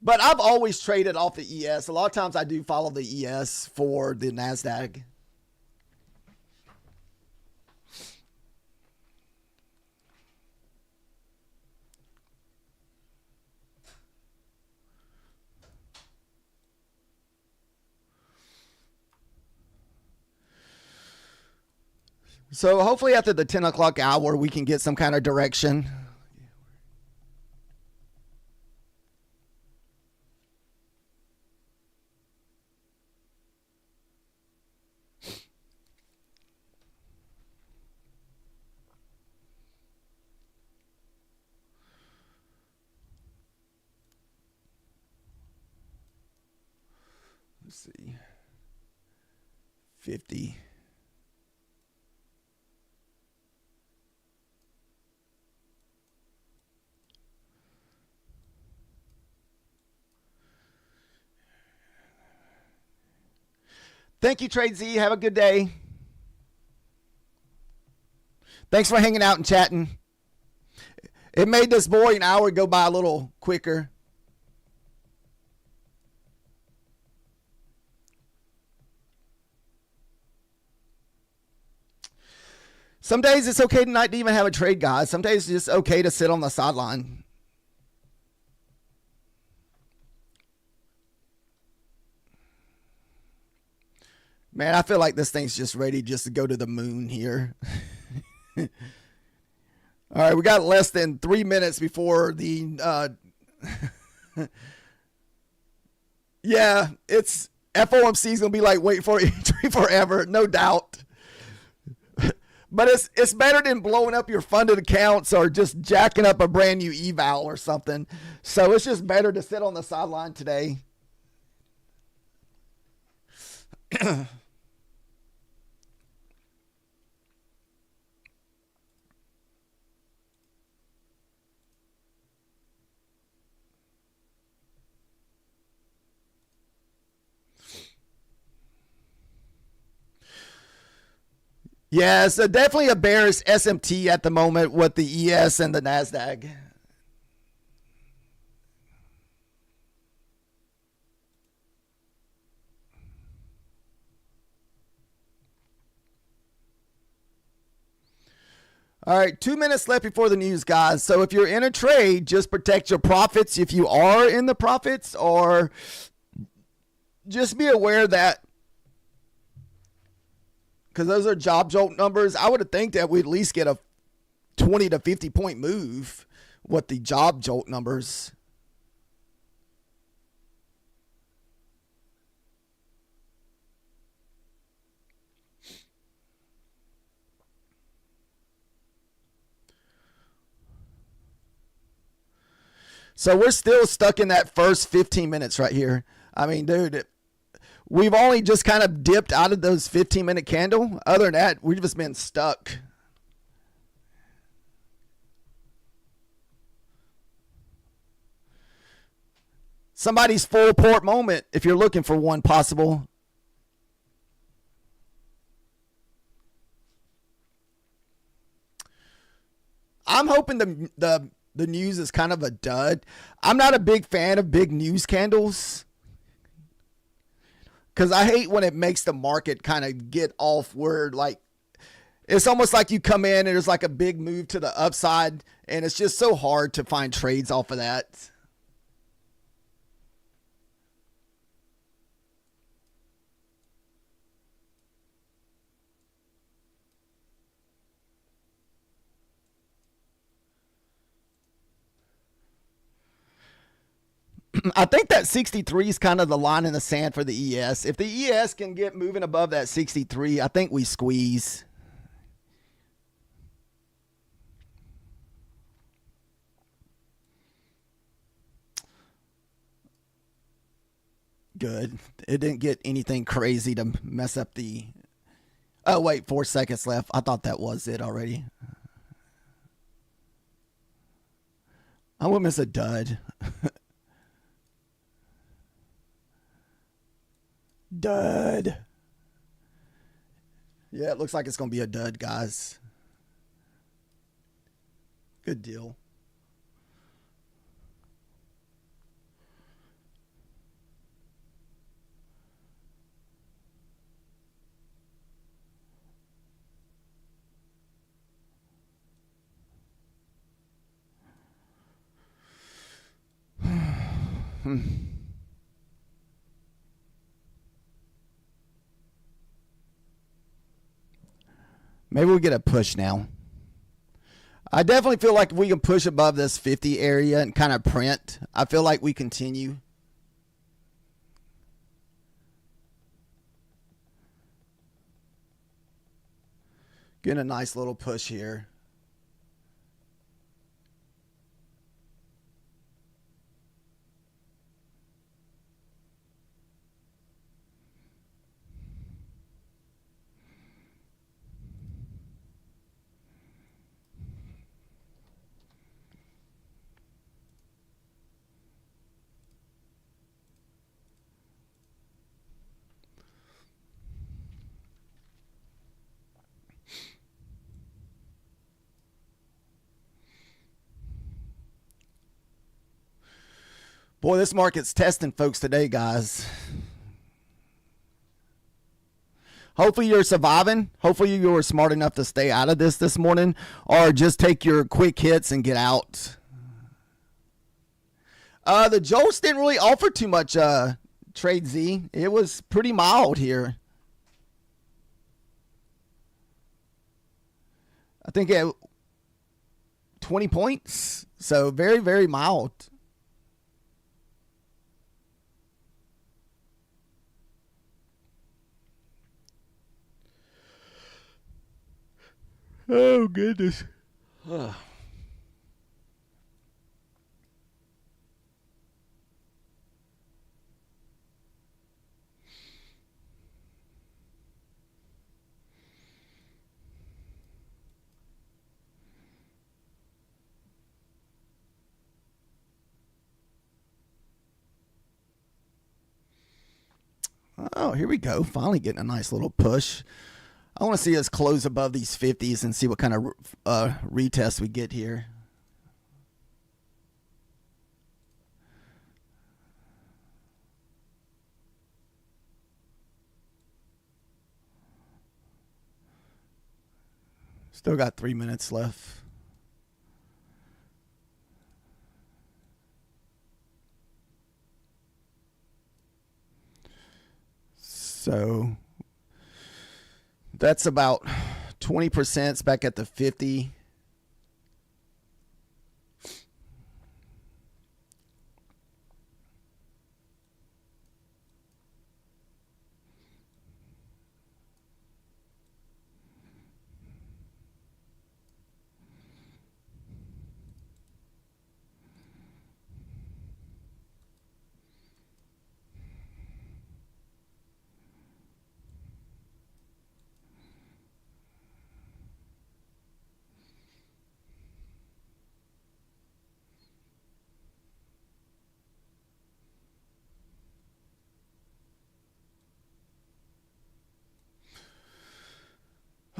But I've always traded off the ES. A lot of times I do follow the ES for the NASDAQ. So hopefully after the 10 o'clock hour, we can get some kind of direction. Let's see. 50. Thank you, Trade Z. Have a good day. Thanks for hanging out and chatting. It made this boring hour go by a little quicker. Some days it's okay to not even have a trade, guys. Some days it's just okay to sit on the sideline. Man, I feel like this thing's just ready just to go to the moon here. All right, we got less than 3 minutes before the yeah, it's FOMC is gonna be like wait for entry forever, no doubt. But it's better than blowing up your funded accounts or just jacking up a brand new eval or something. So it's just better to sit on the sideline today. Yes, definitely a bearish SMT at the moment with the ES and the NASDAQ. All right, 2 minutes left before the news, guys. So if you're in a trade, just protect your profits if you are in the profits, or just be aware that, because those are job jolt numbers, I would think that we'd at least get a 20 to 50 point move with the job jolt numbers. So we're still stuck in that first 15 minutes right here. I mean, dude, we've only just kind of dipped out of those 15-minute candle. Other than that, we've just been stuck. Somebody's full port moment if you're looking for one possible. I'm hoping the news is kind of a dud. I'm not a big fan of big news candles because I hate when it makes the market kind of get off word. Like, it's almost like you come in and there's like a big move to the upside, and it's just so hard to find trades off of that. I think that 63 is kind of the line in the sand for the ES. If the ES can get moving above that 63, I think we squeeze. Good. It didn't get anything crazy to mess up the... Oh, wait, 4 seconds left. I thought that was it already. I would miss a dud. Dud. Yeah, it looks like it's going to be a dud, guys. Good deal. Maybe we get a push now. I definitely feel like if we can push above this 50 area and kind of print, I feel like we continue. Getting a nice little push here. Boy, this market's testing folks today, guys. Hopefully you're surviving. Hopefully you were smart enough to stay out of this morning, or just take your quick hits and get out. The jolts didn't really offer too much, Trade Z. It was pretty mild here. I think it 20 points. So very, very mild. Oh, goodness. Oh, here we go. Finally getting a nice little push. I want to see us close above these 50s and see what kind of retest we get here. Still got 3 minutes left. So that's about 20%. It's back at the 50.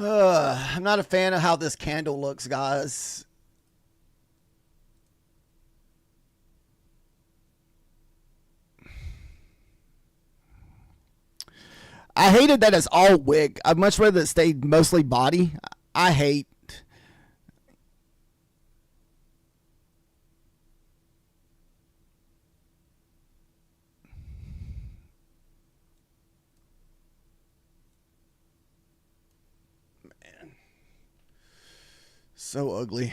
I'm not a fan of how this candle looks, guys. I hated that it's all wick. I'd much rather it stayed mostly body. I hate. Man. So ugly.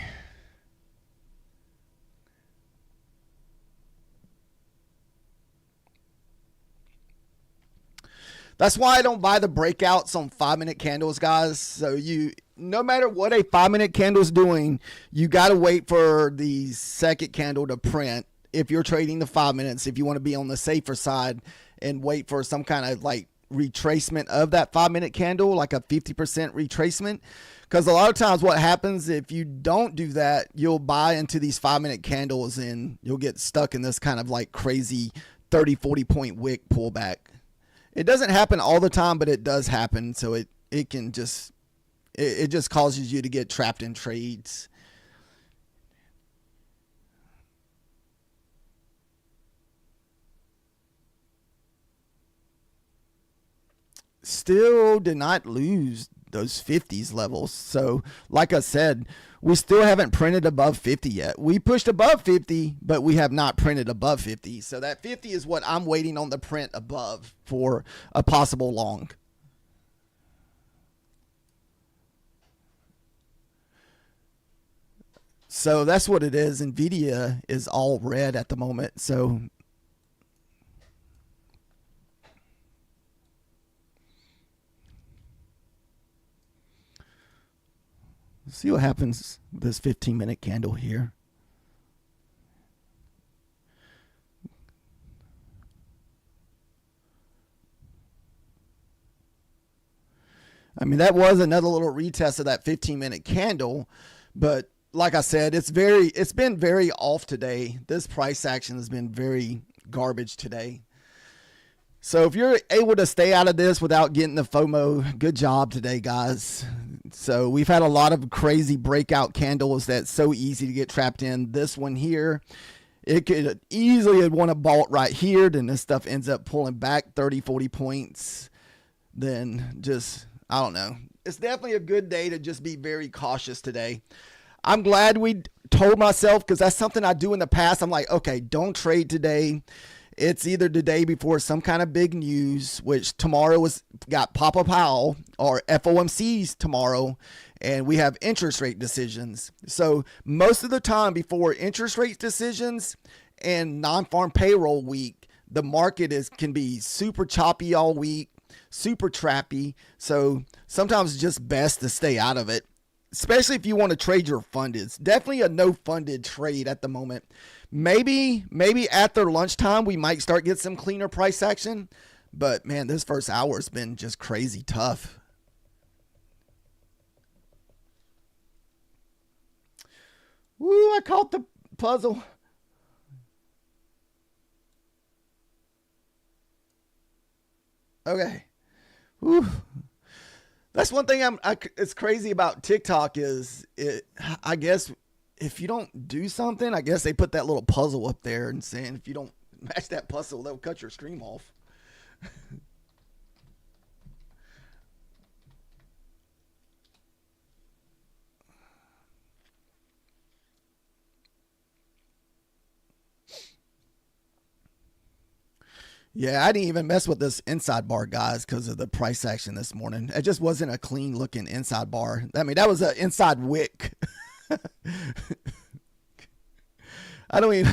That's why I don't buy the breakouts on 5-minute candles, guys. So no matter what a 5-minute candle is doing, you got to wait for the second candle to print. If you're trading the 5 minutes, if you want to be on the safer side and wait for some kind of like retracement of that 5-minute candle, like a 50% retracement. Because a lot of times what happens if you don't do that, you'll buy into these 5-minute candles and you'll get stuck in this kind of like crazy 30, 40 point wick pullback. It doesn't happen all the time, but it does happen. So it can just, it just causes you to get trapped in trades. Still did not lose those 50s levels. So like I said, we still haven't printed above 50 yet. We pushed above 50, but we have not printed above 50. So that 50 is what I'm waiting on the print above for a possible long. So that's what it is. Nvidia is all red at the moment. So let's see what happens with this 15-minute candle here. I mean, that was another little retest of that 15-minute candle, but like I said, it's been very off today. This price action has been very garbage today. So if you're able to stay out of this without getting the FOMO, good job today, guys. So we've had a lot of crazy breakout candles that's so easy to get trapped in. This one here, it could easily have won a vault right here. Then this stuff ends up pulling back 30, 40 points. Then just, I don't know. It's definitely a good day to just be very cautious today. I'm glad we told myself, because that's something I do in the past. I'm like, okay, don't trade today. It's either the day before some kind of big news, which tomorrow got Papa Powell or FOMC's tomorrow, and we have interest rate decisions. So most of the time before interest rate decisions and non-farm payroll week, the market can be super choppy all week, super trappy. So sometimes it's just best to stay out of it, especially if you want to trade your funded. It's definitely a no funded trade at the moment. Maybe after lunchtime we might start get some cleaner price action, but man, this first hour has been just crazy tough. Woo, I caught the puzzle. Okay. Woo. That's one thing it's crazy about TikTok is I guess if you don't do something, I guess they put that little puzzle up there and saying if you don't match that puzzle, they'll cut your stream off. Yeah, I didn't even mess with this inside bar, guys, because of the price action this morning. It just wasn't a clean looking inside bar. I mean, that was an inside wick. I don't even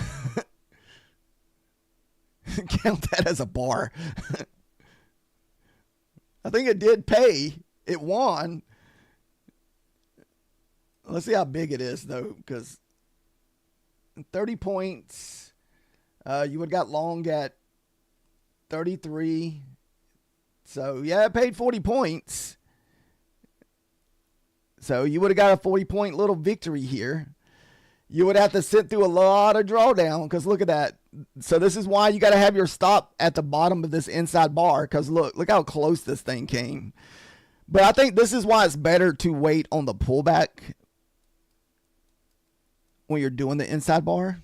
count that as a bar. I think it did pay. It won. Let's see how big it is, though, because 30 points. You would have got long at 33. So, yeah, it paid 40 points. So, you would have got a 40-point little victory here. You would have to sit through a lot of drawdown because look at that. So, this is why you got to have your stop at the bottom of this inside bar because look how close this thing came. But I think this is why it's better to wait on the pullback when you're doing the inside bar.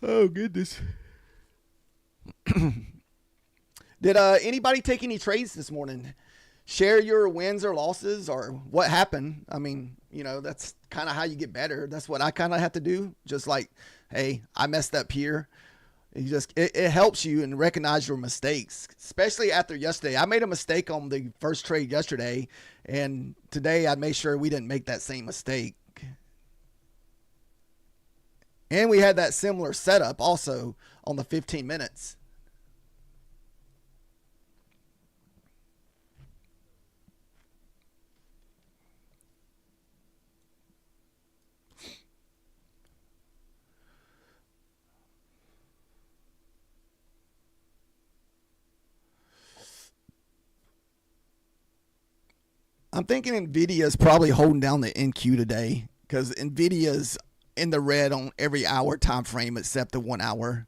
Oh, goodness. Did anybody take any trades this morning? Share your wins or losses or what happened. I mean, you know, that's kind of how you get better. That's what I kind of have to do. Just like, hey, I messed up here. It helps you and recognize your mistakes, especially after yesterday. I made a mistake on the first trade yesterday, and today I made sure we didn't make that same mistake. And we had that similar setup also on the 15 minutes. I'm thinking NVIDIA is probably holding down the NQ today because NVIDIA's in the red on every hour time frame except the 1 hour.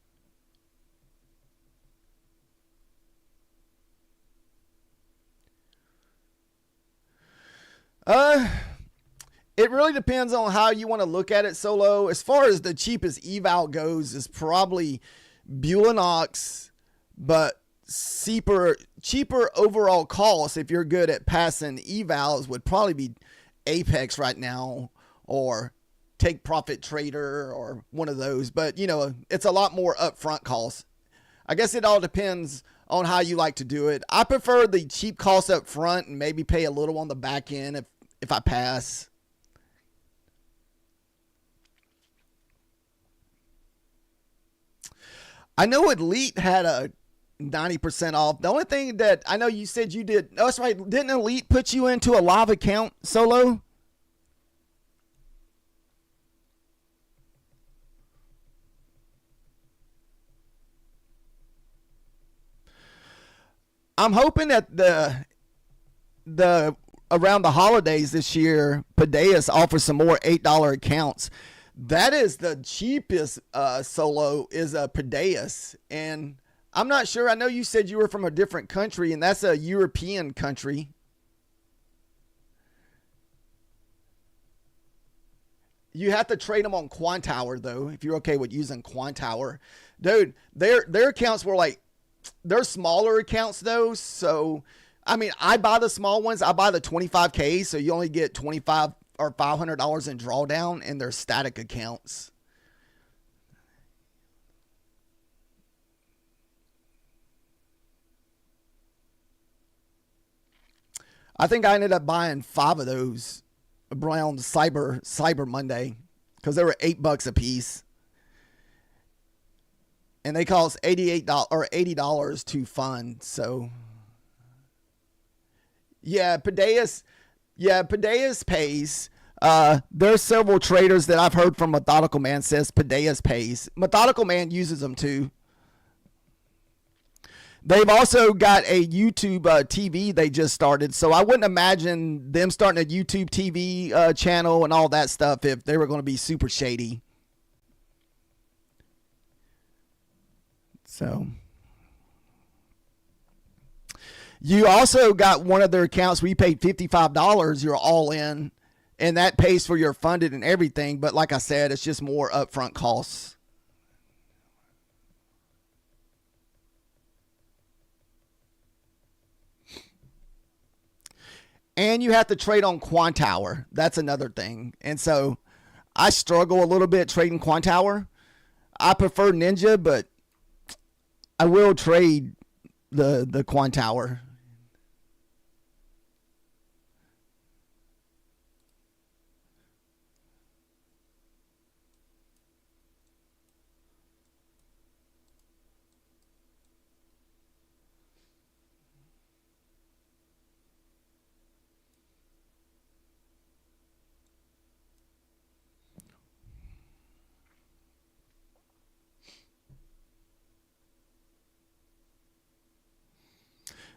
It really depends on how you want to look at it, Solo. As far as the cheapest eval goes, is probably Bulanox, but cheaper overall cost if you're good at passing evals would probably be Apex right now or Take Profit Trader or one of those. But, you know, it's a lot more upfront costs. I guess it all depends on how you like to do it. I prefer the cheap costs up front and maybe pay a little on the back end if I pass. I know Elite had a 90% off. The only thing that I know you said you did, oh, that's right. Didn't Elite put you into a live account, Solo? I'm hoping that the around the holidays this year, Padeas offers some more $8 accounts. That is the cheapest Solo is a Padeas, and I'm not sure. I know you said you were from a different country, and that's a European country. You have to trade them on Quantower, though, if you're okay with using Quantower. Dude, their accounts were like, they're smaller accounts, though. So, I mean, I buy the small ones. I buy the 25K, so you only get $25 or $500 in drawdown, and they're static accounts. I think I ended up buying 5 of those around Cyber Monday because they were $8 a piece, and they cost $88 or $80 to fund. So yeah, Padeas pays. There's several traders that I've heard from Methodical Man says Padeas pays. Methodical Man uses them too. They've also got a YouTube TV they just started, so I wouldn't imagine them starting a YouTube TV channel and all that stuff if they were going to be super shady. So, You also got one of their accounts where you paid $55, you're all in, and that pays for your funded and everything. But like I said, it's just more upfront costs. And you have to trade on Quantower. That's another thing. And so I struggle a little bit trading Quantower. I prefer Ninja, but I will trade the Quantower.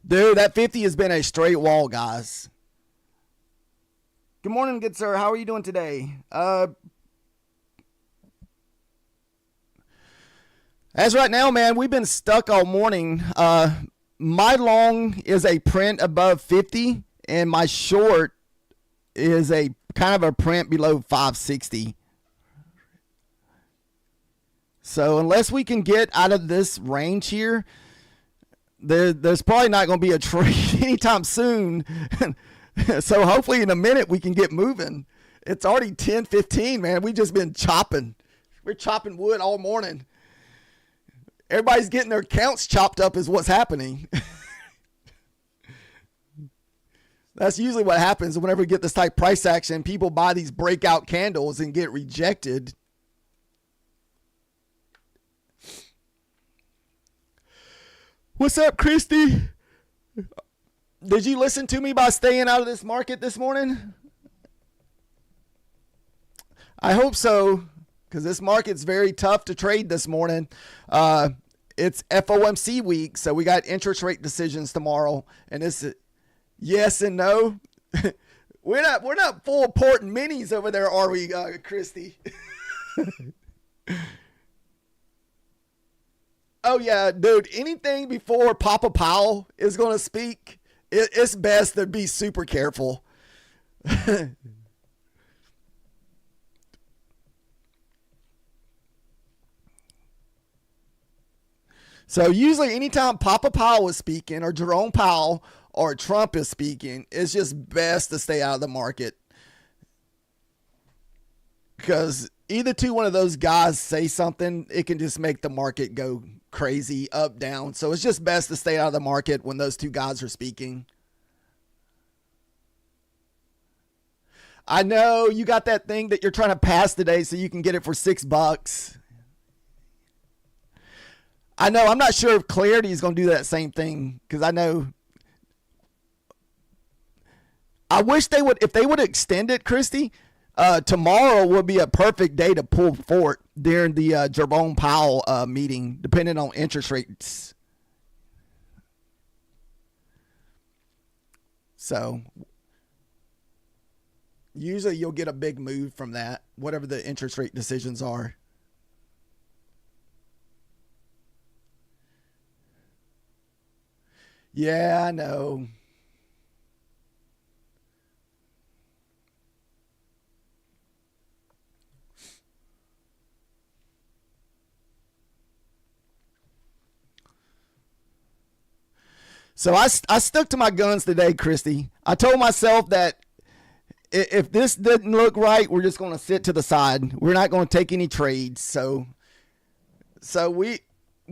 Dude, that 50 has been a straight wall, guys. Good morning, good sir. How are you doing today? As right now, man, we've been stuck all morning. My long is a print above 50, and my short is a kind of a print below 560. So unless we can get out of this range here, there's probably not going to be a trade anytime soon. So hopefully in a minute we can get moving. It's already 10:15, man. We've just been chopping. We're chopping wood all morning. Everybody's getting their accounts chopped up is what's happening. That's usually what happens whenever we get this type of price action. People buy these breakout candles and get rejected. What's up, Christy? Did you listen to me by staying out of this market this morning? I hope so, because this market's very tough to trade this morning. It's FOMC week, so we got interest rate decisions tomorrow, and it's yes and no. We're not full port and minis over there, are we, Christy? Oh, yeah, dude, anything before Papa Powell is going to speak, it's best to be super careful. So usually anytime Papa Powell is speaking or Jerome Powell or Trump is speaking, it's just best to stay out of the market. Because either one of those guys say something, it can just make the market go crazy, up, down. So it's just best to stay out of the market when those two guys are speaking. I know you got that thing that you're trying to pass today so you can get it for $6. I know. I'm not sure if Clarity is going to do that same thing, because I know. I wish they would, if they would extend it, Christy. Tomorrow would be a perfect day to pull fort during the Jerome Powell meeting, depending on interest rates. So usually you'll get a big move from that, whatever the interest rate decisions are. Yeah, I know. So I stuck to my guns today, Christy. I told myself that if this didn't look right, we're just going to sit to the side. We're not going to take any trades. So we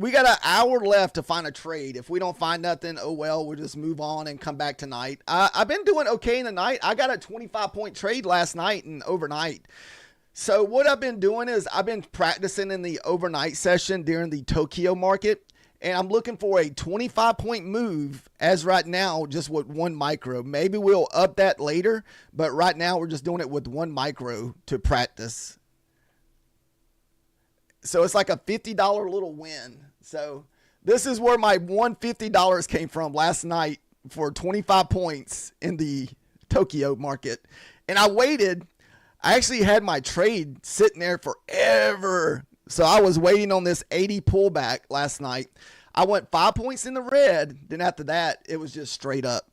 got an hour left to find a trade. If we don't find nothing, oh well, we'll just move on and come back tonight. I've been doing okay in the night. I got a 25-point trade last night and overnight. So what I've been doing is I've been practicing in the overnight session during the Tokyo market. And I'm looking for a 25-point move as right now, just with one micro. Maybe we'll up that later, but right now we're just doing it with one micro to practice. So it's like a $50 little win. So this is where my $150 came from last night for 25 points in the Tokyo market. And I waited. I actually had my trade sitting there forever. So I was waiting on this 80 pullback last night. I went 5 points in the red. Then after that, it was just straight up.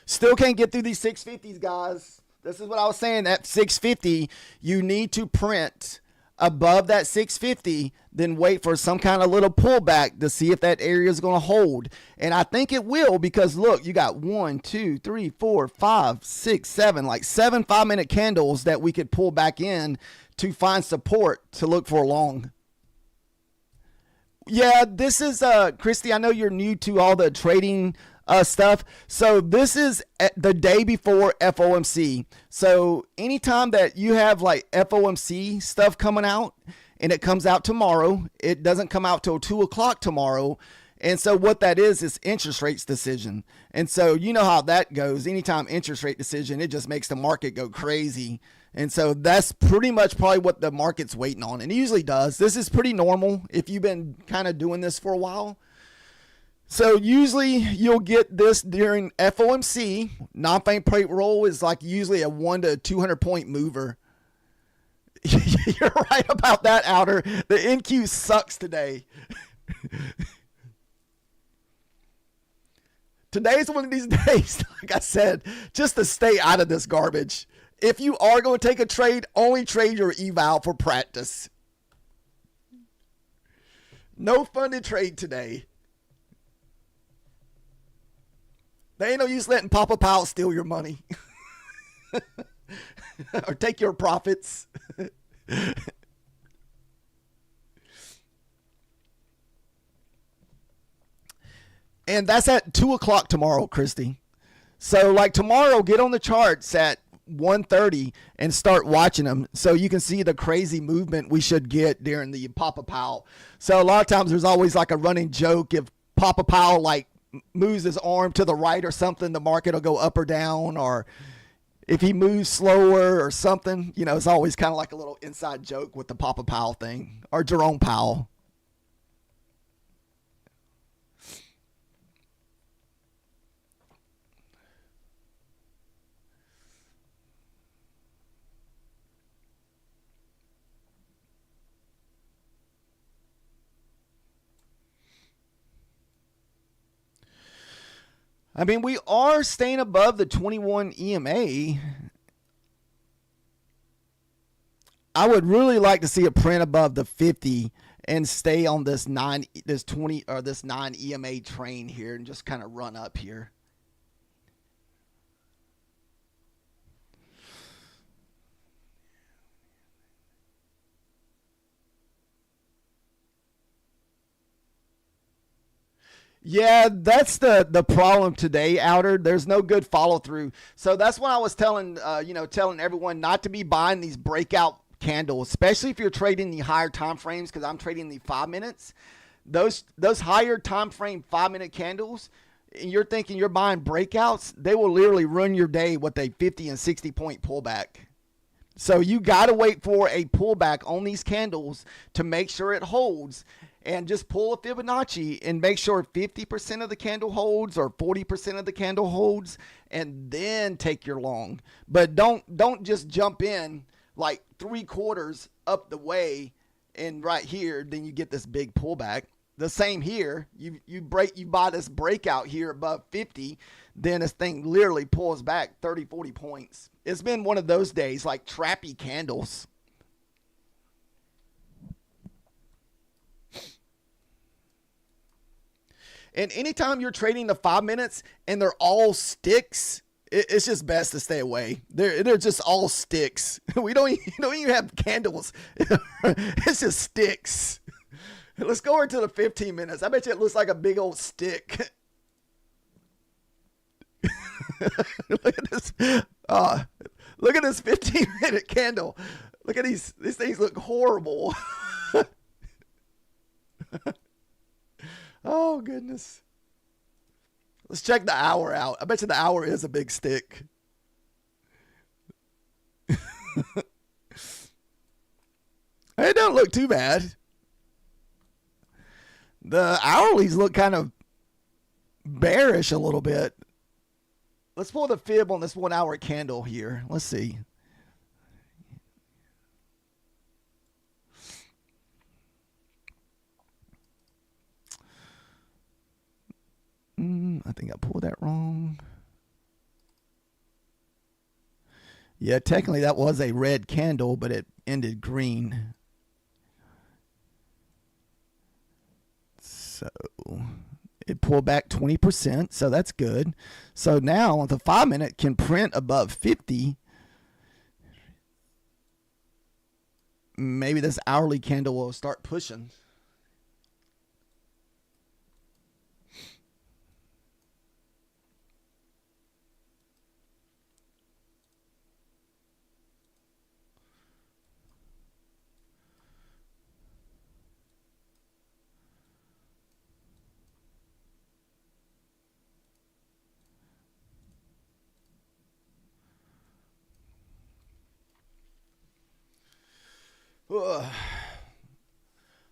Still can't get through these 650s, guys. This is what I was saying. At 650, you need to print above that 650, then wait for some kind of little pullback to see if that area is going to hold. And I think it will, because look, you got 1, 2, 3, 4, 5, 6, 7, like 7 5-minute candles that we could pull back in to find support to look for long. Yeah, this is Christy, I know you're new to all the trading stuff. So this is the day before FOMC. So anytime that you have like FOMC stuff coming out, and it comes out tomorrow, it doesn't come out till 2 o'clock tomorrow. And so what that is interest rates decision. And so you know how that goes. Anytime interest rate decision, it just makes the market go crazy. And so that's pretty much probably what the market's waiting on. And it usually does. This is pretty normal if you've been kind of doing this for a while. So usually you'll get this during FOMC. Non-farm payroll is like usually a 1 to 200 point mover. You're right about that, Outer. The NQ sucks today. Today's one of these days, like I said, just to stay out of this garbage. If you are going to take a trade, only trade your eval for practice. No funded trade today. They ain't no use letting Papa Powell steal your money. Or take your profits. And that's at 2 o'clock tomorrow, Christy. So like tomorrow, get on the charts at 1:30 and start watching them so you can see the crazy movement we should get during the Papa Powell. So a lot of times there's always like a running joke. If Papa Powell like moves his arm to the right or something, the market will go up or down. Or if he moves slower or something, you know, it's always kind of like a little inside joke with the Papa Powell thing, or Jerome Powell. I mean, we are staying above the 21 EMA. I would really like to see a print above the 50 and stay on this 9 EMA train here and just kind of run up here. Yeah, that's the problem today, Outer. There's no good follow through. So that's why I was telling telling everyone not to be buying these breakout candles, especially if you're trading the higher time frames, because I'm trading the 5 minutes. Those higher time frame 5-minute candles, and you're thinking you're buying breakouts, they will literally ruin your day with a 50 and 60 point pullback. So you got to wait for a pullback on these candles to make sure it holds. And just pull a Fibonacci and make sure 50% of the candle holds or 40% of the candle holds, and then take your long. But don't just jump in like 3/4 up the way and right here, then you get this big pullback. The same here. You buy this breakout here above 50, then this thing literally pulls back 30, 40 points. It's been one of those days, like trappy candles. And anytime you're trading the 5 minutes and they're all sticks, it's just best to stay away. They're just all sticks. We don't even have candles. It's just sticks. Let's go over to the 15 minutes. I bet you it looks like a big old stick. Look at this. Look at this 15-minute candle. Look at these. These things look horrible. Oh, goodness. Let's check the hour out. I bet you the hour is a big stick. It don't look too bad. The hourlies look kind of bearish a little bit. Let's pull the fib on this 1 hour candle here. Let's see. I think I pulled that wrong. Yeah, technically that was a red candle, but it ended green. So it pulled back 20%, so that's good. So now the 5-minute can print above 50. Maybe this hourly candle will start pushing.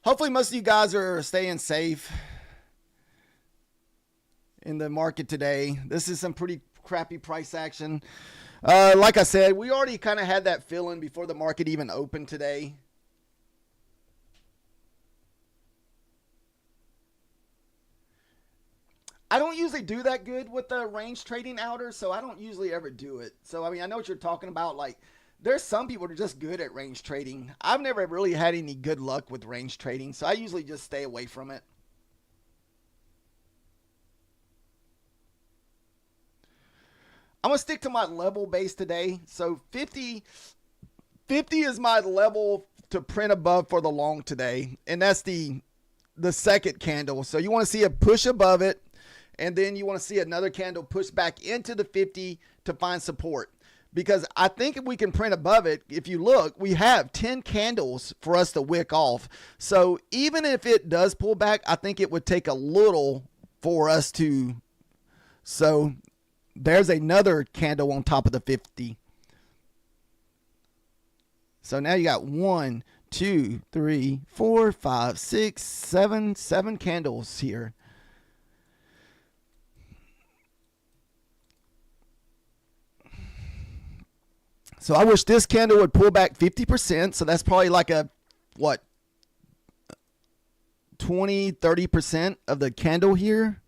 Hopefully most of you guys are staying safe in the market today. This is some pretty crappy price action. Like I said, we already kind of had that feeling before the market even opened today. I don't usually do that good with the range trading outer, so I don't usually ever do it. So, I mean, I know what you're talking about. Like, there's some people that are just good at range trading. I've never really had any good luck with range trading, so I usually just stay away from it. I'm going to stick to my level base today. So 50 is my level to print above for the long today. And that's the second candle. So you want to see a push above it. And then you want to see another candle push back into the 50 to find support. Because I think if we can print above it, if you look, we have 10 candles for us to wick off. So even if it does pull back, I think it would take a little for us to. So there's another candle on top of the 50. So now you got 1, 2, 3, 4, 5, 6, 7 candles here. So I wish this candle would pull back 50%. So that's probably like a, what, 20, 30% of the candle here.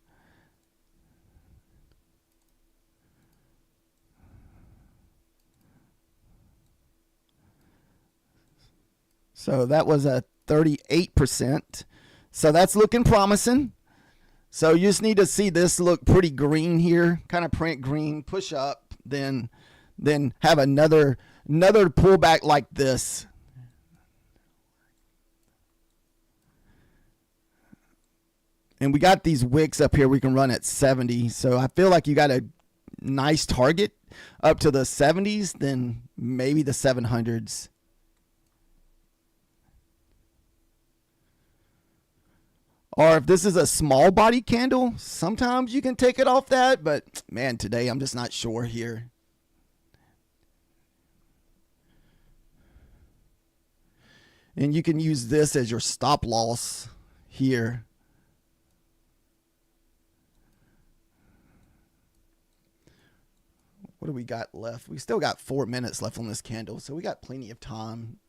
So that was a 38%. So that's looking promising. So you just need to see this look pretty green here, kind of print green, push up, then have another pullback like this. And we got these wicks up here we can run at 70. So I feel like you got a nice target up to the 70s, then maybe the 700s. Or if this is a small body candle, sometimes you can take it off that. But man, today I'm just not sure here. And you can use this as your stop loss here. What do we got left? We still got 4 minutes left on this candle, so we got plenty of time.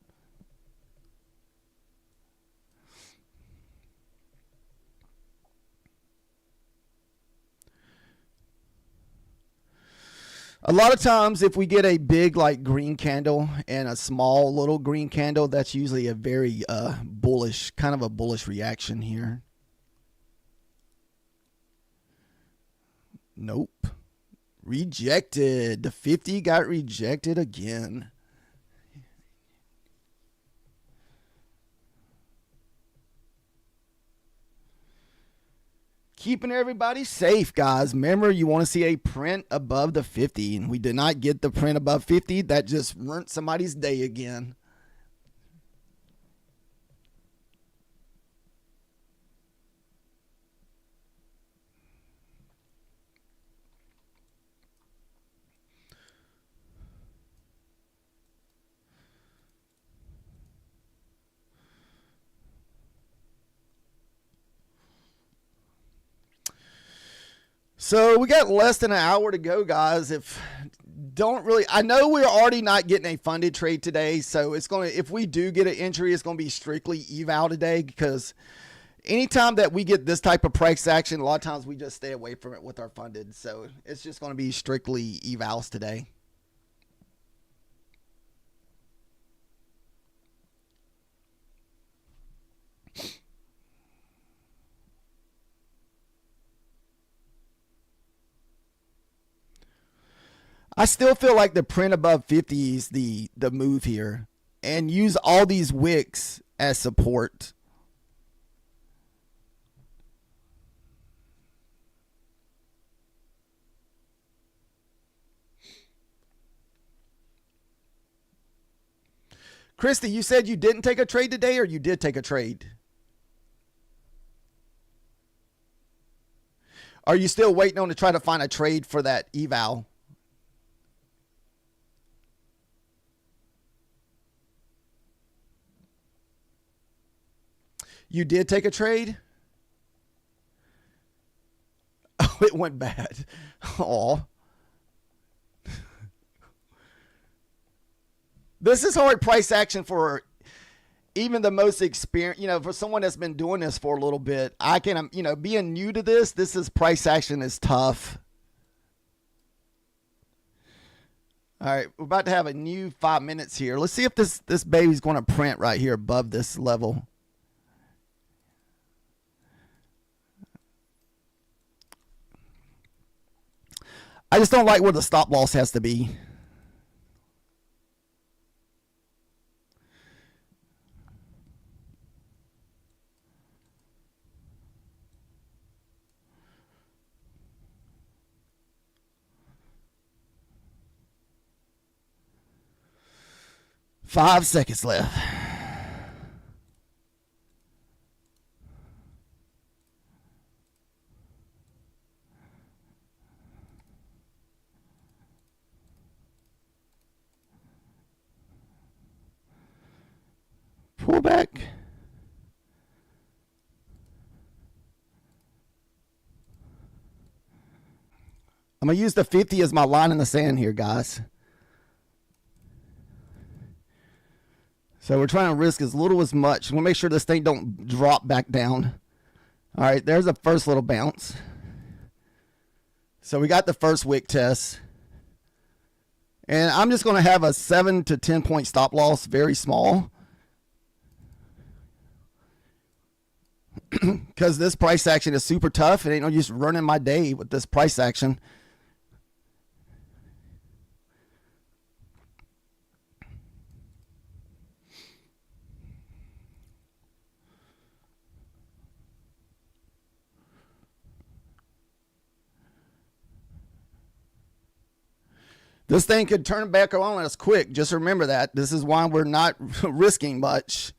A lot of times if we get a big like green candle and a small little green candle, that's usually a very bullish, kind of a bullish reaction here. Nope. Rejected. The 50 got rejected again. Keeping everybody safe, guys. Remember, you want to see a print above the 50, and we did not get the print above 50. That just ruined somebody's day again. So we got less than an hour to go, guys. I know we're already not getting a funded trade today, so if we do get an entry, it's going to be strictly eval today, because anytime that we get this type of price action, a lot of times we just stay away from it with our funded. So it's just going to be strictly evals today. I still feel like the print above 50 is the move here, and use all these wicks as support. Christy, you said you didn't take a trade today, or you did take a trade? Are you still waiting on to try to find a trade for that eval? You did take a trade? Oh, it went bad. Oh. This is hard price action for even the most experienced, for someone that's been doing this for a little bit. I can, being new to this is price action is tough. All right, we're about to have a new 5 minutes here. Let's see if this baby's going to print right here above this level. I just don't like where the stop loss has to be. Five seconds left. Pull back. I'm going to use the 50 as my line in the sand here, guys. So we're trying to risk as little as much. We'll make sure this thing don't drop back down. All right, there's the first little bounce. So we got the first wick test. And I'm just going to have a 7 to 10 point stop loss, very small. Because this price action is super tough. It ain't no use running my day with this price action. This thing could turn back on us quick. Just remember that. This is why we're not risking much.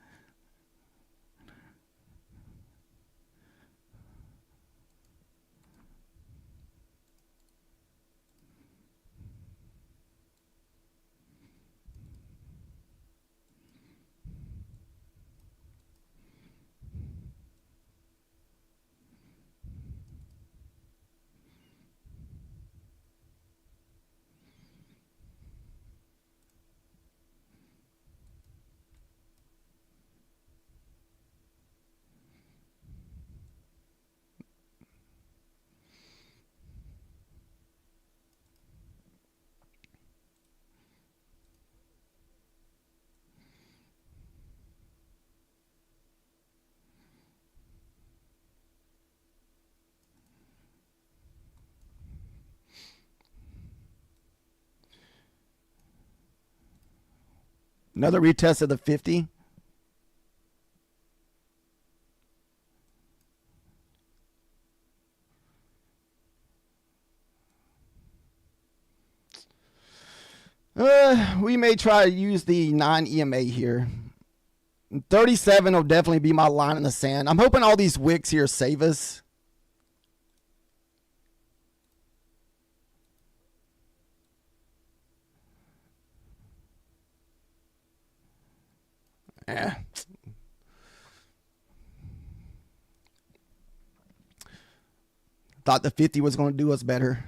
Another retest of the 50. We may try to use the 9 EMA here. 37 will definitely be my line in the sand. I'm hoping all these wicks here save us. Eh. Thought the 50 was going to do us better.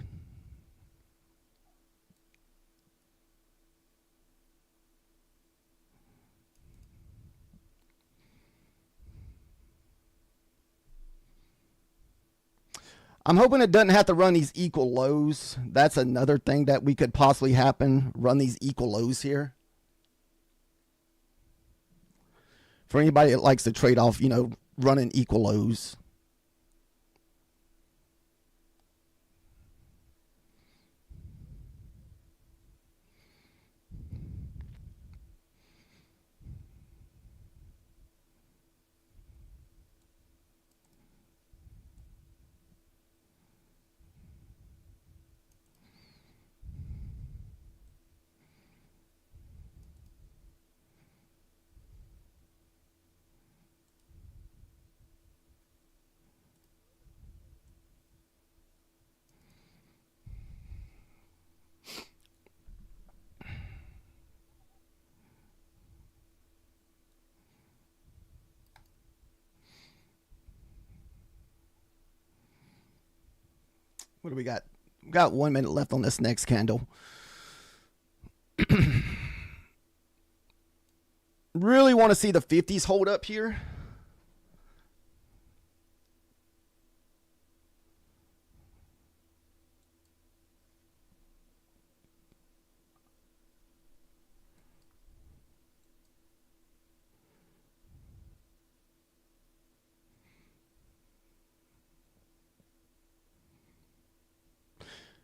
I'm hoping it doesn't have to run these equal lows. That's another thing that we could possibly happen. Run these equal lows here. For anybody that likes to trade off, running equal lows. What do we got? We got 1 minute left on this next candle. Really want to see the 50s hold up here.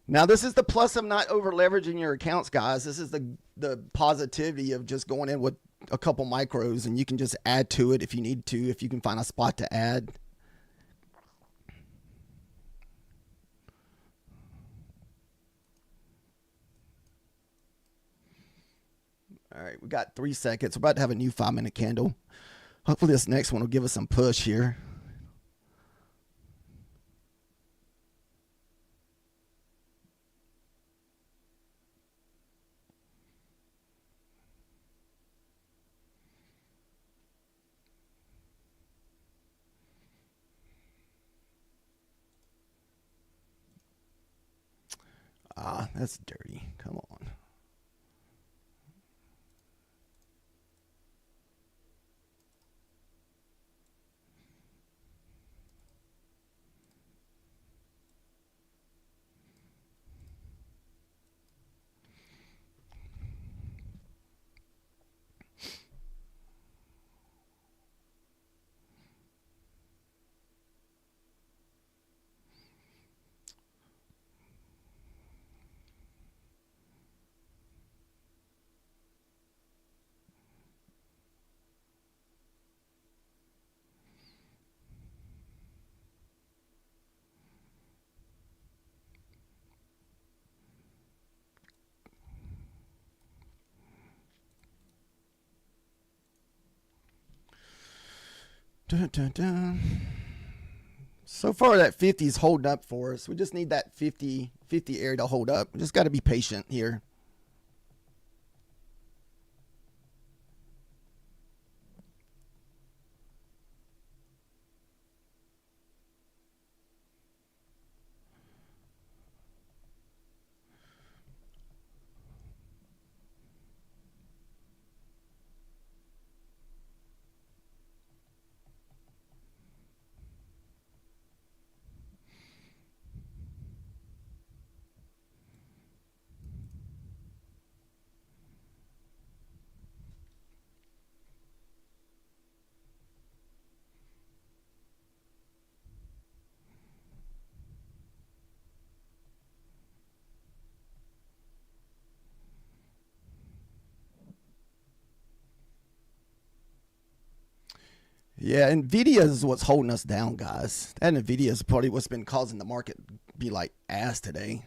Now, this is the plus of not over leveraging your accounts, guys. This is the positivity of just going in with a couple micros, and you can just add to it if you need to, if you can find a spot to add. All right, we got 3 seconds. We're about to have a new 5-minute candle. Hopefully this next one will give us some push here. Ah, that's dirty. Come on. Dun, dun, dun. So far, that 50 is holding up for us. We just need that 50 area to hold up. We just got to be patient here. Yeah, Nvidia is what's holding us down, guys. That Nvidia is probably what's been causing the market to be like ass today.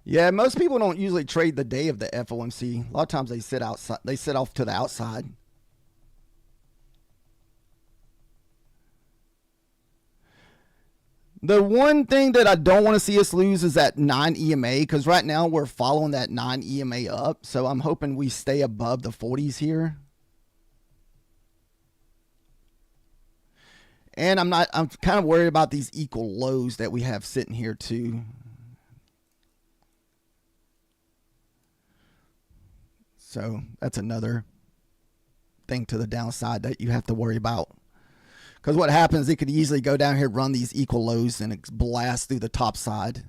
Yeah, most people don't usually trade the day of the FOMC. A lot of times they sit outside. They sit off to the outside. The one thing that I don't want to see us lose is that 9 EMA, because right now we're following that 9 EMA up. So I'm hoping we stay above the 40s here. And I'm kind of worried about these equal lows that we have sitting here too. So that's another thing to the downside that you have to worry about. Because what happens, it could easily go down here, run these equal lows, and blast through the top side.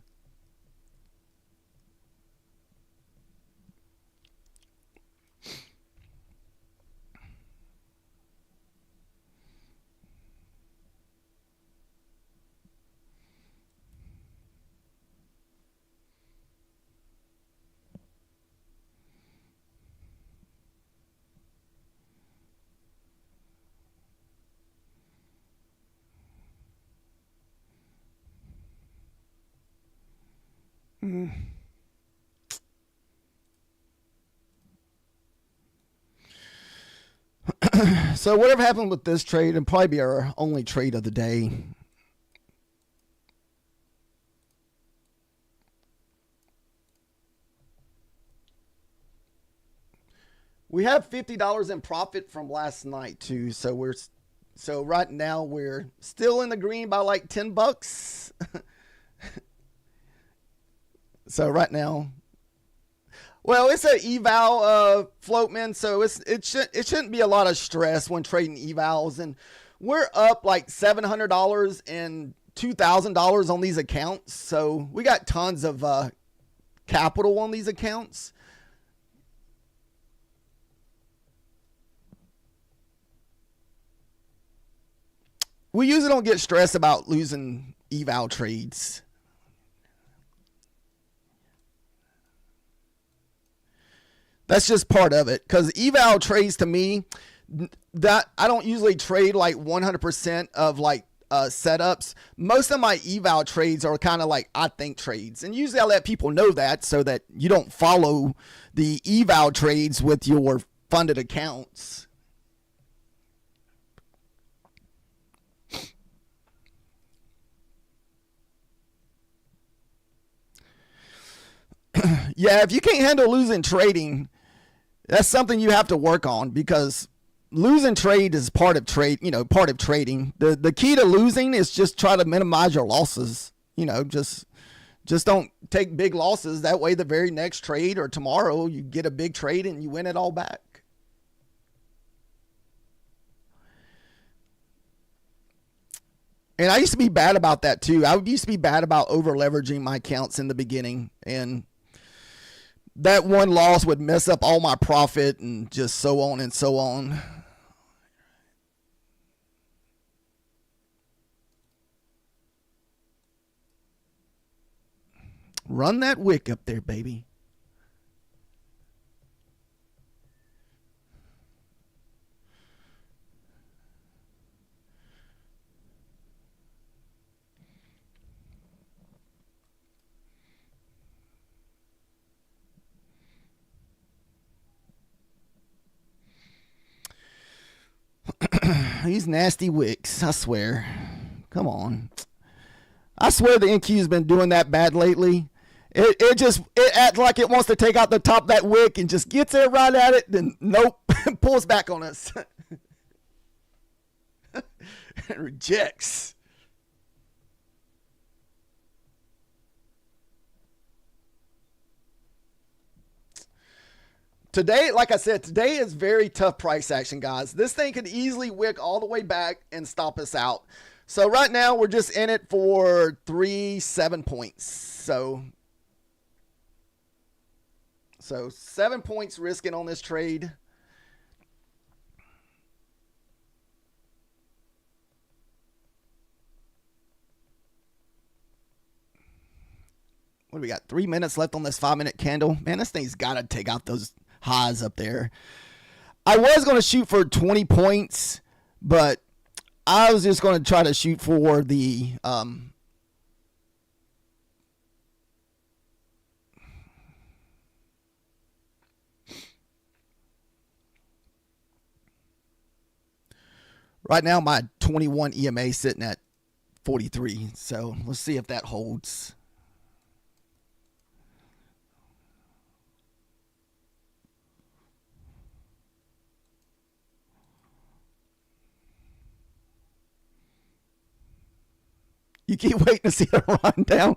So whatever happened with this trade, it'll probably be our only trade of the day. We have $50 in profit from last night too, so right now we're still in the green by like $10. So right now, well, it's an eval floatman, so it shouldn't be a lot of stress when trading evals, and we're up like $700 and $2,000 on these accounts, so we got tons of capital on these accounts. We usually don't get stressed about losing eval trades. That's just part of it, because eval trades to me, that I don't usually trade like 100% of like setups. Most of my eval trades are kind of like I think trades, and usually I let people know that so that you don't follow the eval trades with your funded accounts. Yeah, if you can't handle losing trading, that's something you have to work on, because losing trade is part of part of trading. The key to losing is just try to minimize your losses. Just don't take big losses. That way the very next trade or tomorrow you get a big trade and you win it all back. And I used to be bad about that too. I used to be bad about over leveraging my accounts in the beginning, and that one loss would mess up all my profit and just so on and so on. Run that wick up there, baby. These nasty wicks, I swear. Come on. I swear the NQ has been doing that bad lately. It acts like it wants to take out the top of that wick and just gets there right at it, then nope, pulls back on us. It rejects. Today, like I said, today is very tough price action, guys. This thing could easily wick all the way back and stop us out. So right now, we're just in it for 7 points. So 7 points risking on this trade. What do we got? 3 minutes left on this 5-minute candle. Man, this thing's got to take out those highs up there. I was going to shoot for 20 points, but I was just going to try to shoot for the Right now, my 21 EMA sitting at 43. So let's see if that holds. You keep waiting to see the run down.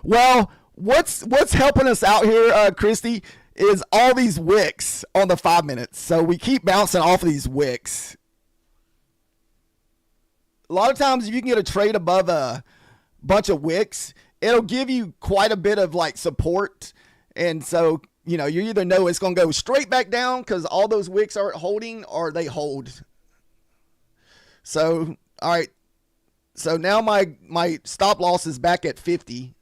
Well, what's helping us out here, Christy, is all these wicks on the 5 minutes. So we keep bouncing off of these wicks. A lot of times, if you can get a trade above a bunch of wicks, it'll give you quite a bit of like support. And so, you know, you either know it's going to go straight back down because all those wicks aren't holding, or they hold. So, all right. So now my stop loss is back at 50.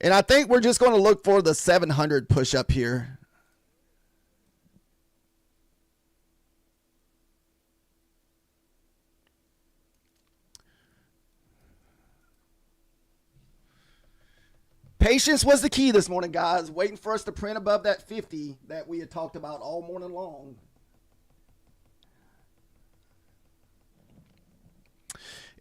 And I think we're just going to look for the 700 push up here. Patience was the key this morning, guys. Waiting for us to print above that 50 that we had talked about all morning long.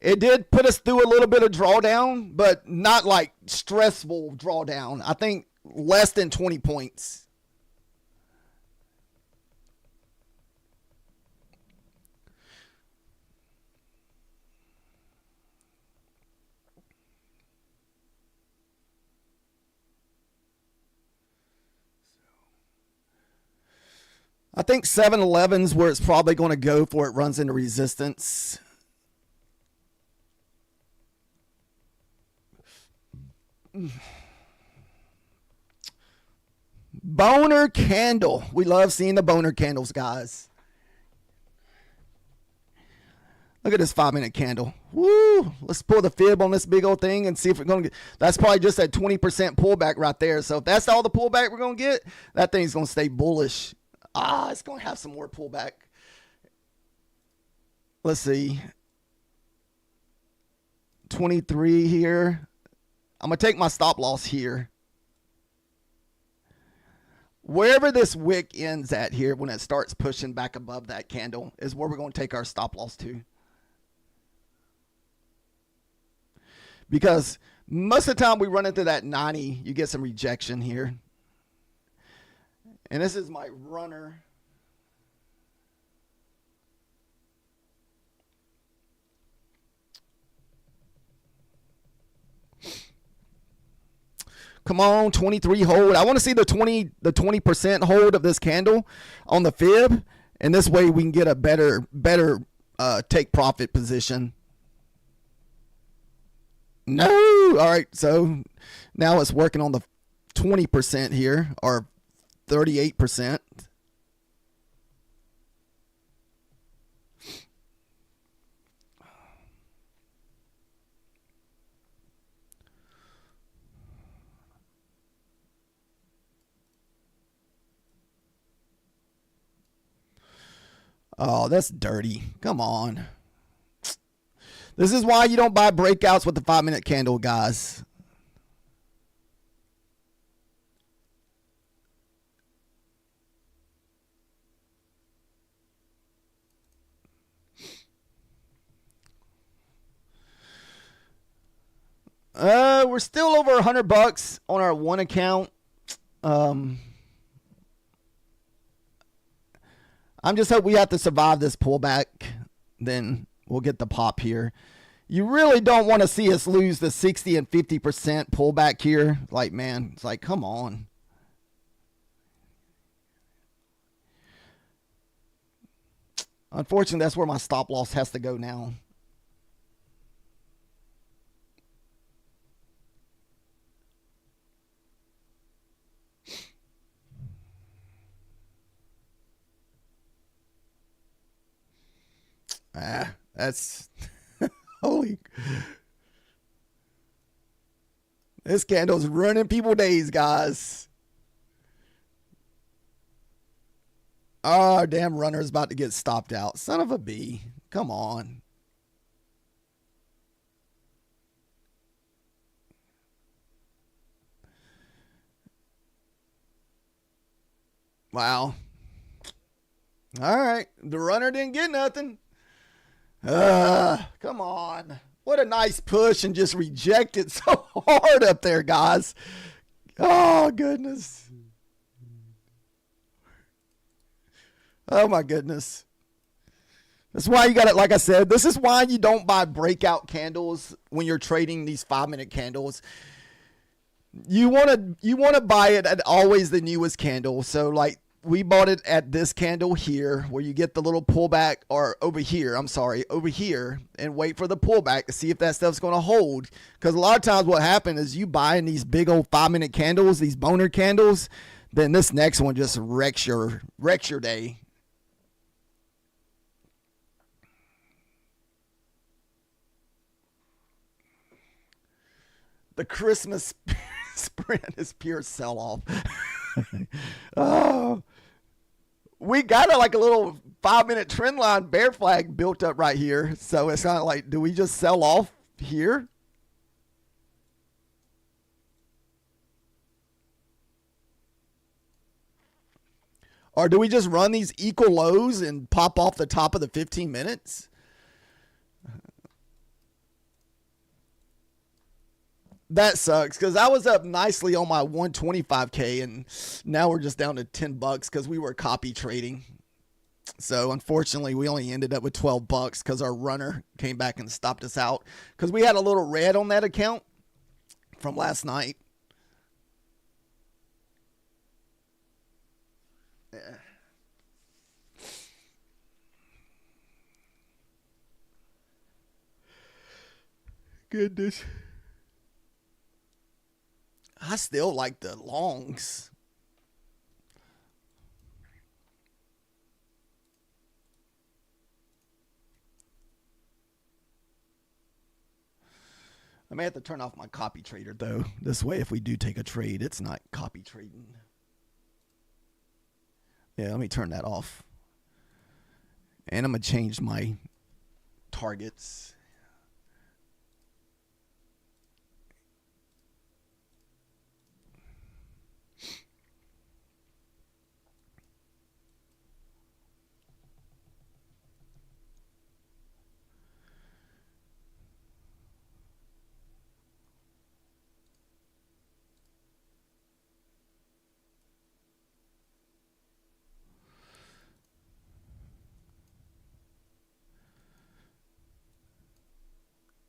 It did put us through a little bit of drawdown, but not like stressful drawdown. I think less than 20 points. I think 7-Eleven's where it's probably going to go for it runs into resistance. Boner candle. We love seeing the boner candles, guys. Look at this 5-minute candle. Woo! Let's pull the fib on this big old thing and see if we're going to get. That's probably just that 20% pullback right there. So if that's all the pullback we're going to get, that thing's going to stay bullish. It's going to have some more pullback. Let's see. 23 here. I'm going to take my stop loss here. Wherever this wick ends at here, when it starts pushing back above that candle, is where we're going to take our stop loss to. Because most of the time we run into that 90, you get some rejection here. And this is my runner. Come on, 23 hold. I want to see the 20% hold of this candle on the fib, and this way we can get a better take profit position. No. All right, so now it's working on the 20% here, or 38%. Oh, that's dirty. Come on. This is why you don't buy breakouts with the 5-minute candle, guys. We're still over $100 on our one account. I'm just hoping we have to survive this pullback. Then we'll get the pop here. You really don't want to see us lose the 60 and 50% pullback here. Like, man, it's like, come on. Unfortunately, that's where my stop loss has to go now. That's holy. This candle's ruining people days, guys. Oh, damn runner is about to get stopped out. Son of a bee. Come on. Wow. All right. The runner didn't get nothing. Come on. What a nice push and just reject it so hard up there, guys. Oh, goodness. Oh, my goodness. That's why you got it. Like I said, this is why you don't buy breakout candles when you're trading these 5-minute candles. You want to buy it at always the newest candle. So like we bought it at this candle here where you get the little pullback, or over here, and wait for the pullback to see if that stuff's going to hold. Because a lot of times what happens is you buy in these big old 5-minute candles, these boner candles, then this next one just wrecks your day. The Christmas sprint is pure sell-off. Oh, we got like a little 5-minute trend line bear flag built up right here. So it's kind of like, do we just sell off here? Or do we just run these equal lows and pop off the top of the 15 minutes? That sucks because I was up nicely on my 125K and now we're just down to $10 because we were copy trading. So unfortunately, we only ended up with $12 because our runner came back and stopped us out because we had a little red on that account from last night. Yeah. Goodness. I still like the longs. I may have to turn off my copy trader though. This way, if we do take a trade, it's not copy trading. Yeah, let me turn that off. And I'm going to change my targets.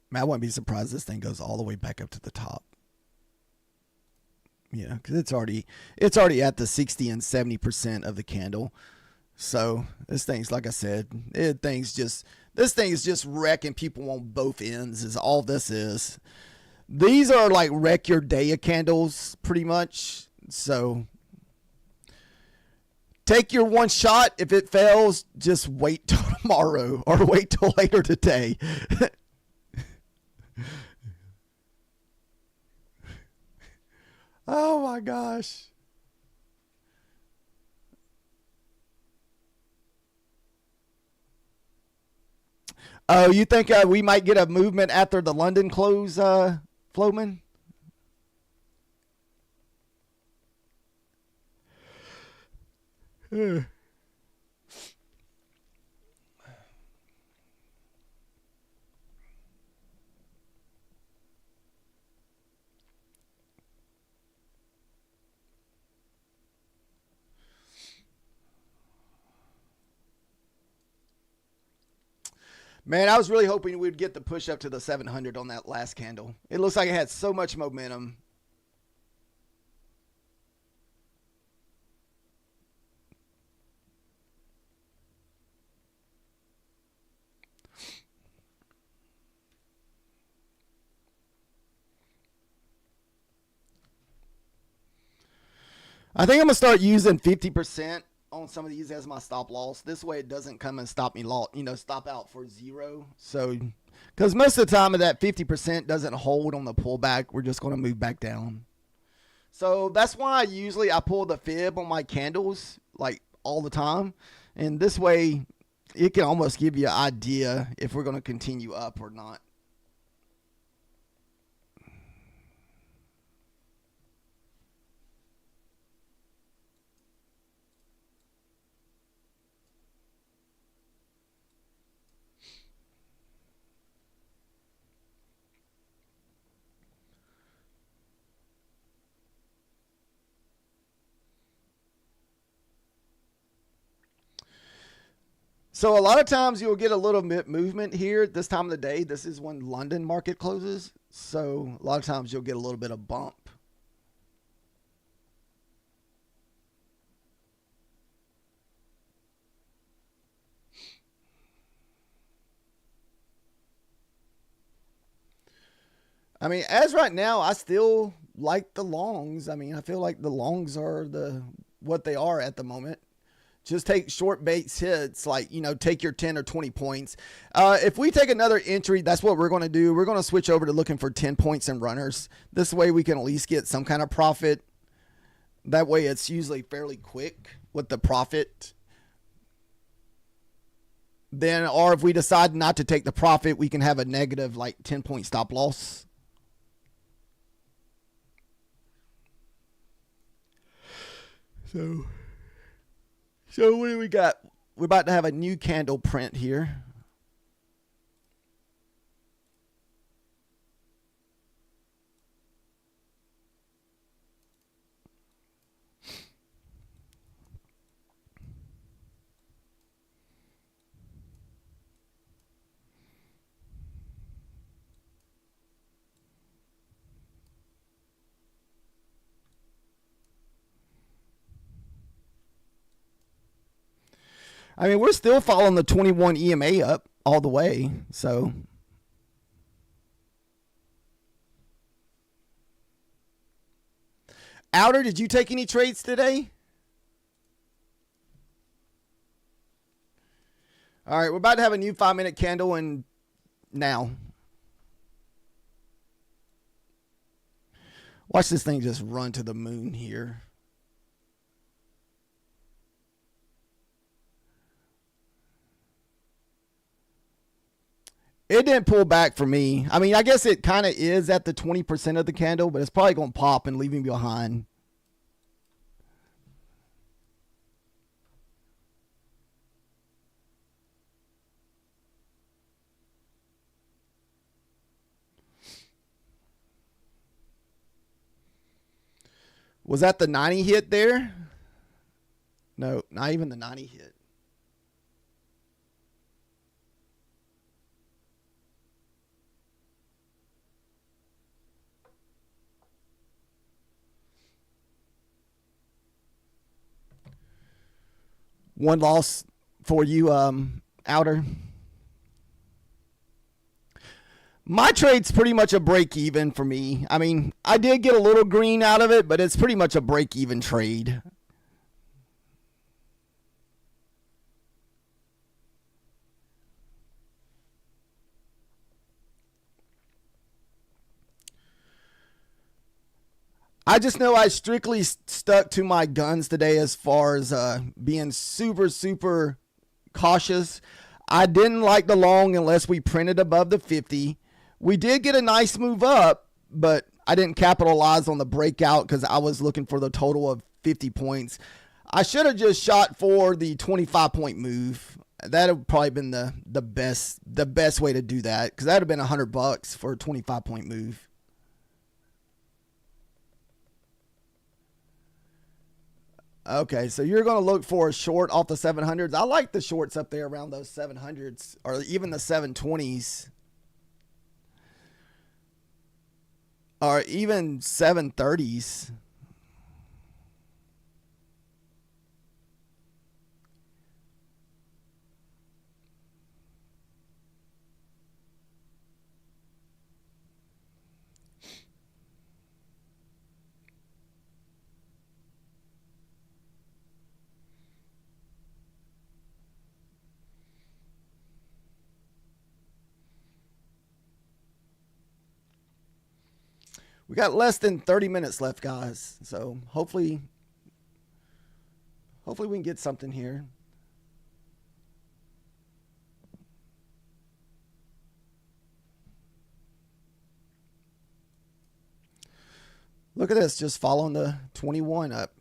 Man, I wouldn't be surprised this thing goes all the way back up to the top. Yeah, because it's already at the 60 and 70% of the candle. So this thing's, like I said, this thing is just wrecking people on both ends. Is all this is. These are like wreck your day candles, pretty much. So take your one shot. If it fails, just wait till tomorrow or wait till later today. Oh my gosh. Oh, you think we might get a movement after the London close, Flowman? Man, I was really hoping we'd get the push up to the 700 on that last candle. It looks like it had so much momentum. I think I'm gonna start using 50% on some of these as my stop loss. This way, it doesn't come and stop me stop out for zero. So, because most of the time, if that 50% doesn't hold on the pullback, we're just gonna move back down. So that's why I pull the fib on my candles like all the time, and this way, it can almost give you an idea if we're gonna continue up or not. So a lot of times you'll get a little bit movement here at this time of the day. This is when London market closes. So a lot of times you'll get a little bit of bump. I mean, as right now, I still like the longs. I mean, I feel like the longs are what they are at the moment. Just take short base hits, like, take your 10 or 20 points. If we take another entry, that's what we're going to do. We're going to switch over to looking for 10 points and runners. This way we can at least get some kind of profit. That way it's usually fairly quick with the profit. Then, or if we decide not to take the profit, we can have a negative like 10-point stop loss. So what do we got? We're about to have a new candle print here. I mean, we're still following the 21 EMA up all the way. So Outer, did you take any trades today? All right, we're about to have a new 5-minute candle and now. Watch this thing just run to the moon here. It didn't pull back for me. I mean, I guess it kind of is at the 20% of the candle, but it's probably going to pop and leave me behind. Was that the 90 hit there? No, not even the 90 hit. One loss for you, Outer. My trade's pretty much a break even for me. I mean, I did get a little green out of it, but it's pretty much a break even trade. I just know I strictly stuck to my guns today as far as being super, super cautious. I didn't like the long unless we printed above the 50. We did get a nice move up, but I didn't capitalize on the breakout because I was looking for the total of 50 points. I should have just shot for the 25-point move. That would probably been the best way to do that, because that would have been $100 for a 25-point move. Okay, so you're going to look for a short off the 700s. I like the shorts up there around those 700s or even the 720s. Or even 730s. We got less than 30 minutes left, guys. So hopefully we can get something here. Look at this, just following the 21 up.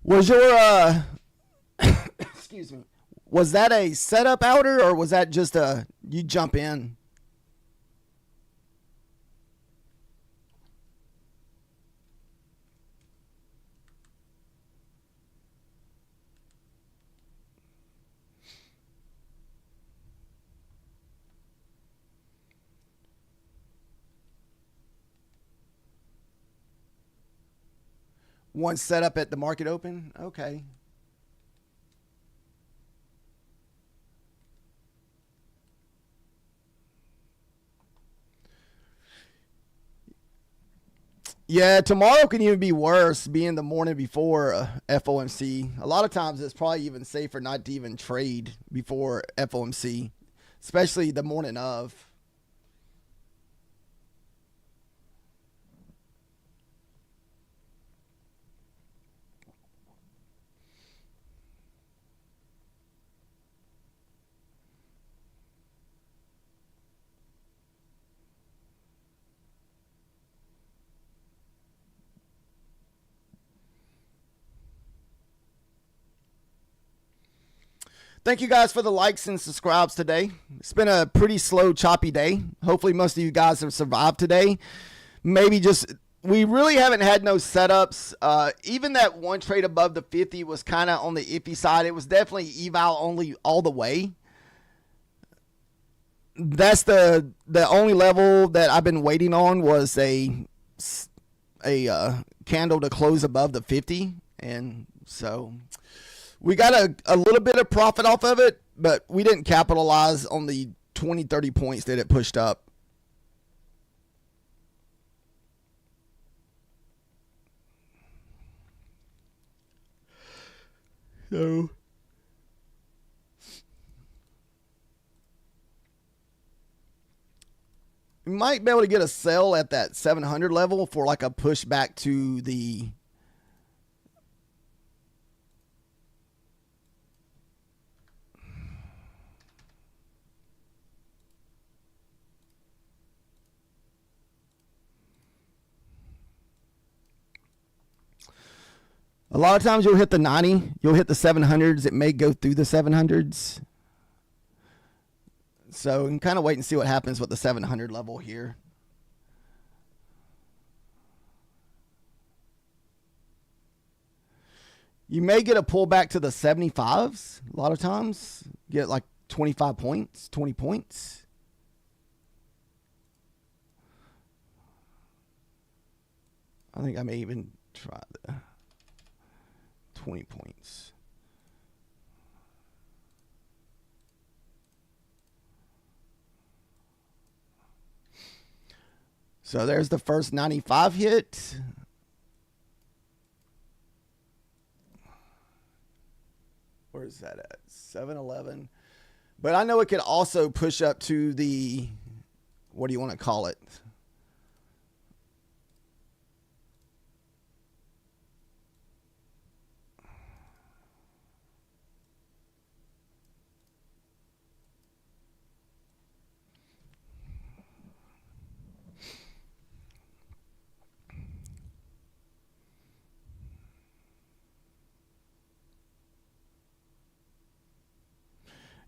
Was your excuse me, was that a setup outer or was that just a you jump in? One setup at the market open? Okay. Yeah, tomorrow can even be worse, being the morning before FOMC. A lot of times it's probably even safer not to even trade before FOMC, especially the morning of. Thank you guys for the likes and subscribes today. It's been a pretty slow, choppy day. Hopefully most of you guys have survived today. Maybe just, we really haven't had no setups. Even that one trade above the 50 was kind of on the iffy side. It was definitely eval only all the way. That's the only level that I've been waiting on was a candle to close above the 50. And so we got a little bit of profit off of it, but we didn't capitalize on the 20, 30 points that it pushed up. So we might be able to get a sell at that 700 level for like a pushback to the a lot of times you'll hit the 90, you'll hit the 700s. It may go through the 700s. So we can kind of wait and see what happens with the 700 level here. You may get a pullback to the 75s a lot of times. Get like 25 points, 20 points. I think I may even try the 20 points. So there's the first 95 hit. Where's that at? 711. But I know it could also push up to the, what do you want to call it?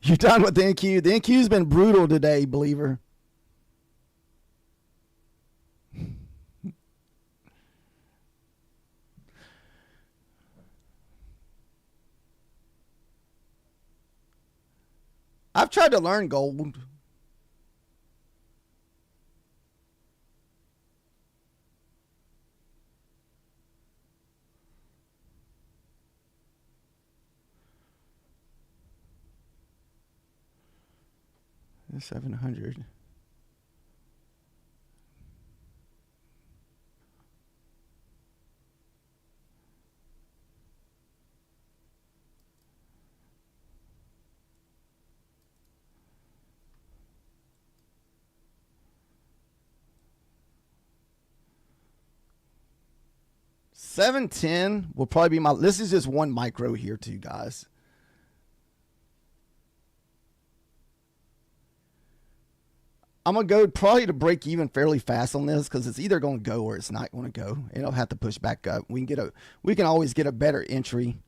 You're done with the NQ. The NQ's been brutal today, believer. I've tried to learn gold. The 700. $7.10 will probably be my, this is just one micro here too, guys. I'm going to go probably to break even fairly fast on this because it's either going to go or it's not going to go. It'll have to push back up. We can always get a better entry.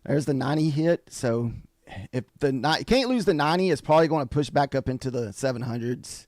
There's the 90 hit. So if you can't lose the 90, it's probably going to push back up into the 700s.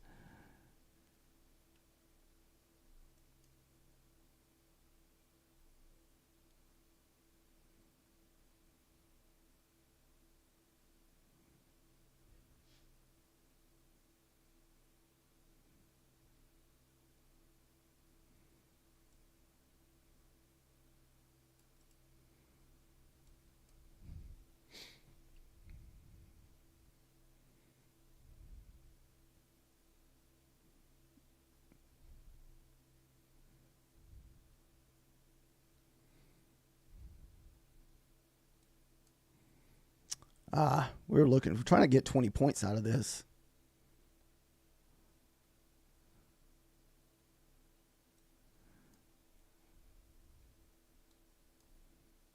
We're trying to get 20 points out of this.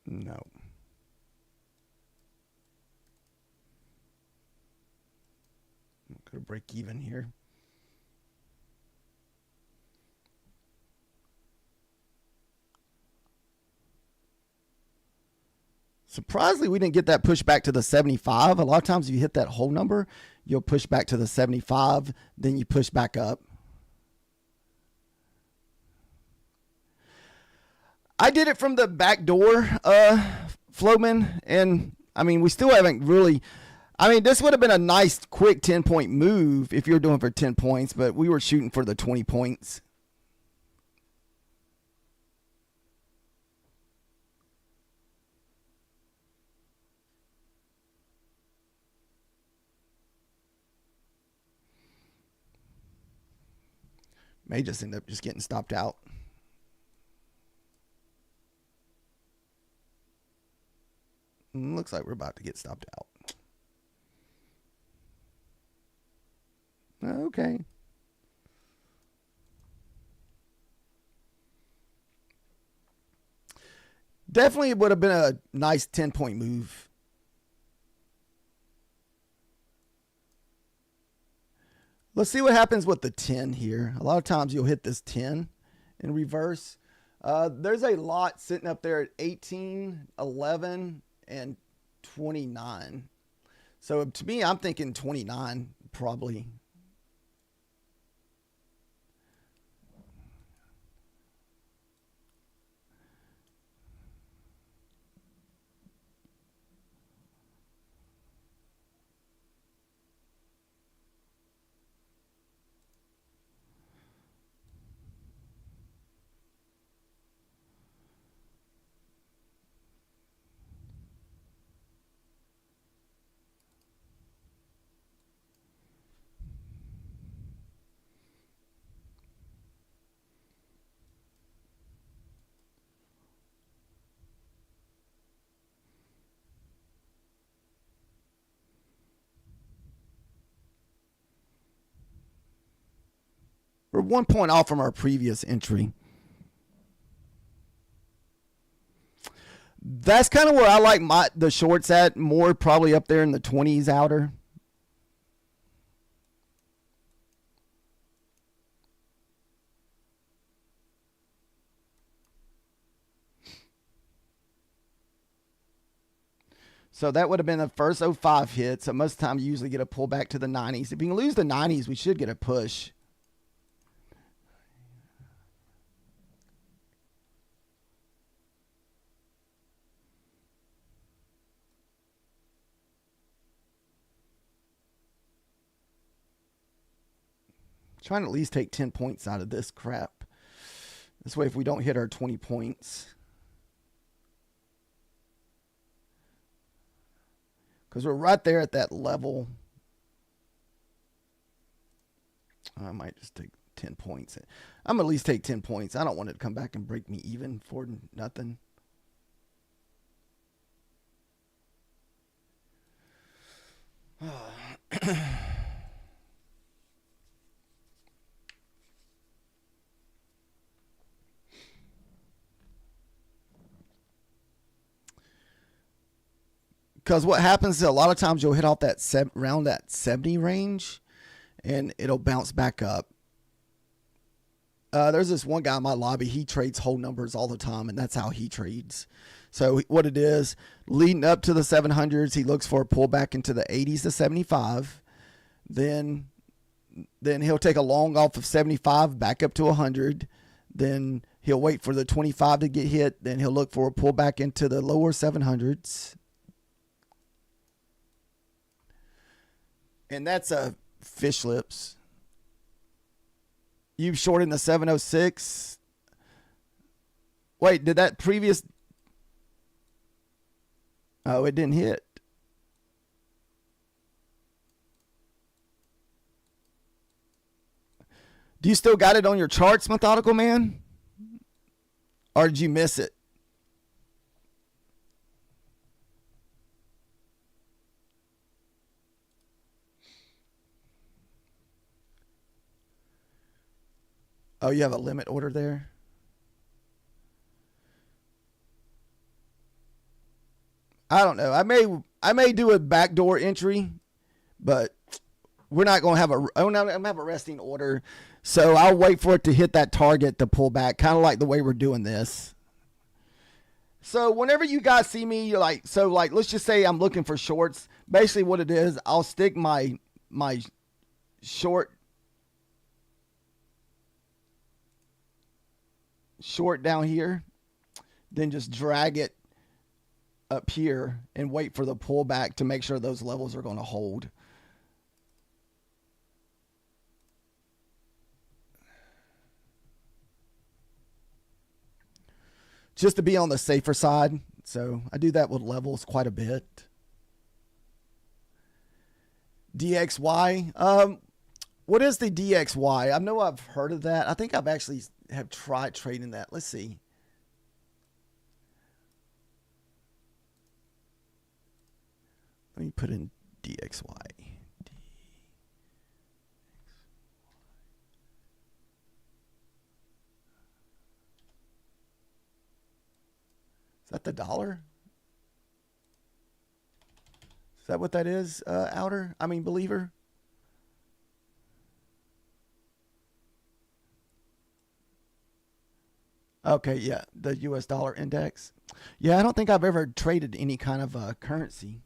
No. I'm going to break even here. Surprisingly, we didn't get that push back to the 75. A lot of times if you hit that whole number, you'll push back to the 75, then you push back up. I did it from the back door, Flowman, and I mean, we still haven't really. I mean, this would have been a nice, quick 10-point move if you were doing for 10 points, but we were shooting for the 20 points. May just end up just getting stopped out. Looks like we're about to get stopped out. Okay. Definitely would have been a nice 10-point move. Let's see what happens with the 10 here. A lot of times you'll hit this 10 in reverse. There's a lot sitting up there at 18, 11, and 29. So to me, I'm thinking 29 probably. We're 1 point off from our previous entry. That's kind of where I like the shorts at, more probably up there in the 20s outer. So that would have been the first 05 hit. So most of the time you usually get a pull back to the 90s. If you can lose the 90s, we should get a push. Trying to at least take 10 points out of this crap. This way, if we don't hit our 20 points. Because we're right there at that level. I might just take 10 points. I'm going to at least take 10 points. I don't want it to come back and break me even for nothing. Because what happens is a lot of times you'll hit off that around that 70 range, and it'll bounce back up. There's this one guy in my lobby. He trades whole numbers all the time, and that's how he trades. So what it is, leading up to the 700s, he looks for a pullback into the 80s to 75. Then he'll take a long off of 75 back up to 100. Then he'll wait for the 25 to get hit. Then he'll look for a pullback into the lower 700s. And that's a fish lips. You've shorted the 706. Wait, did that previous... Oh, it didn't hit. Do you still got it on your charts, Methodical Man? Or did you miss it? Oh, you have a limit order there? I don't know. I may do a backdoor entry, but we're not going to have I'm going to have a resting order. So I'll wait for it to hit that target to pull back, kind of like the way we're doing this. So whenever you guys see me, you're like, let's just say I'm looking for shorts. Basically what it is, I'll stick my short down here, then just drag it up here and wait for the pullback to make sure those levels are going to hold. Just to be on the safer side. So I do that with levels quite a bit. DXY. What is the DXY? I know I've heard of that. I think I've actually have tried trading that. Let's see. Let me put in DXY. Is that the dollar? Is that what that is, believer? Okay, yeah, the US dollar index. Yeah, I don't think I've ever traded any kind of currency.